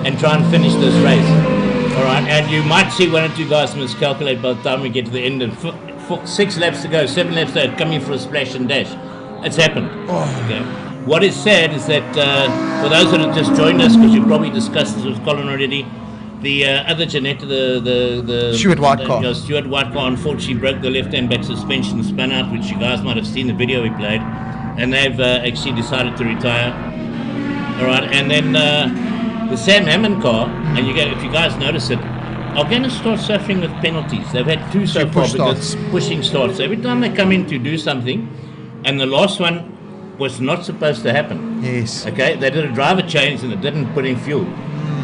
and try and finish this race? All right, and you might see 1 or 2 guys miscalculate by the time we get to the end, and 6 laps to go, 7 laps to go, coming for a splash and dash. It's happened. Okay. What is sad is that for those that have just joined us, because you've probably discussed this with Colin already, the other Janetta, the Stuart White car. Stuart White car, unfortunately broke the left-hand back suspension, spun out, which you guys might have seen the video we played, and they've actually decided to retire. All right, and then the Sam Hammond car, and if you guys notice it, are going to start suffering with penalties. They've had 2 so far because pushing starts. Every time they come in to do something, and the last one was not supposed to happen. Yes. Okay, they did a driver change and it didn't put in fuel.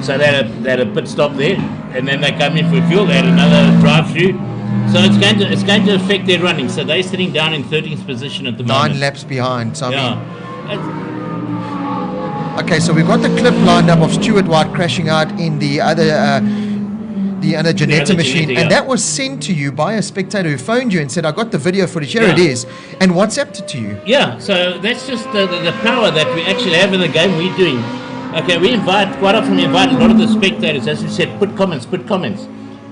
So they had a pit stop there, and then they come in for fuel. They had another drive-through. So it's going to affect their running. So they're sitting down in 13th position at the moment. 9 laps behind. So I mean, okay, so we've got the clip lined up of Stuart White crashing out in the other Janetta machine, and that was sent to you by a spectator who phoned you and said, I got the video footage, here it is, and WhatsApped it to you. Yeah, so that's just the power that we actually have in the game we're doing. Okay, quite often we invite a lot of the spectators, as we said, put comments.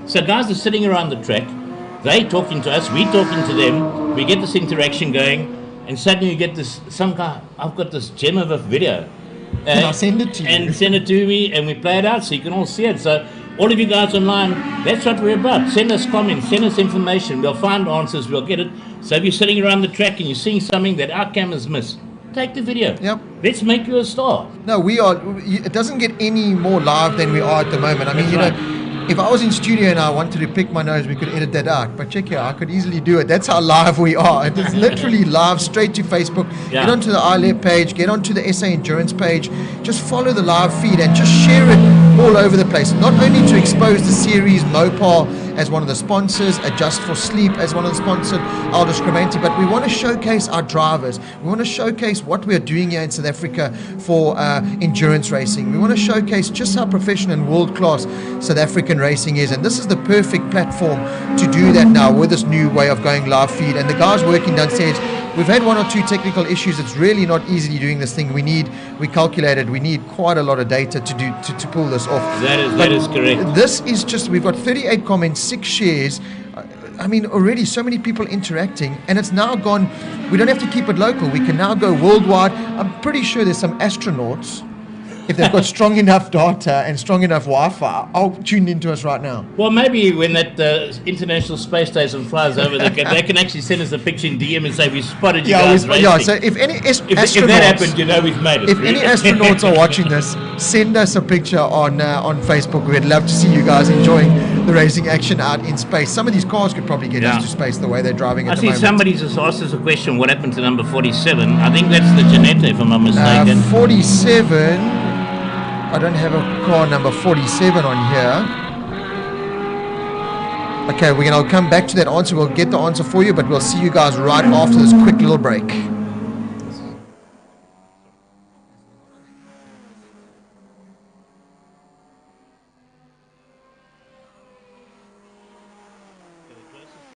So guys are sitting around the track, they talking to us, we talking to them, we get this interaction going, and suddenly you get this, some guy, I've got this gem of a video. And I'll send it to you. And send it to me, and we play it out so you can all see it. So all of you guys online, that's what we're about. Send us comments, send us information. We'll find answers, we'll get it. So if you're sitting around the track and you're seeing something that our cameras miss, take the video. Yep. Let's make you a star. No, we are. It doesn't get any more live than we are at the moment. I mean, know, if I was in studio and I wanted to pick my nose, we could edit that out. But check here, I could easily do it. That's how live we are. It is literally live, straight to Facebook. Yeah. Get onto the iLab page, get onto the SA Endurance page. Just follow the live feed and just share it all over the place. Not only to expose the series, Mopar as one of the sponsors, Adjust4Sleep as one of the sponsors, Aldo Scribante, but we want to showcase our drivers. We want to showcase what we are doing here in South Africa for endurance racing. We want to showcase just how professional and world-class South African racing is, and this is the perfect platform to do that now with this new way of going live feed. And the guys working downstairs, we've had 1 or 2 technical issues. It's really not easy doing this thing. We calculated we need quite a lot of data to pull this off. That is correct. This is just, we've got 38 comments, 6 shares. I mean, already so many people interacting, and it's now gone. We don't have to keep it local. We can now go worldwide. I'm pretty sure there's some astronauts, if they've got strong enough data and strong enough Wi-Fi, I'll tune into us right now. Well, maybe when that International Space Station flies over, they can actually send us a picture in DM and say, we spotted you guys racing. Yeah, so if any astronauts... If that happened, you know we've made it. If any astronauts are watching this, send us a picture on Facebook. We'd love to see you guys enjoying the racing action out in space. Some of these cars could probably get us to space the way they're driving at the moment. I see somebody's just asked us a question, what happened to number 47? I think that's the Janetta, if I'm not mistaken. 47... I don't have a car number 47 on here. Okay, I'll come back to that answer. We'll get the answer for you, but we'll see you guys right after this quick little break.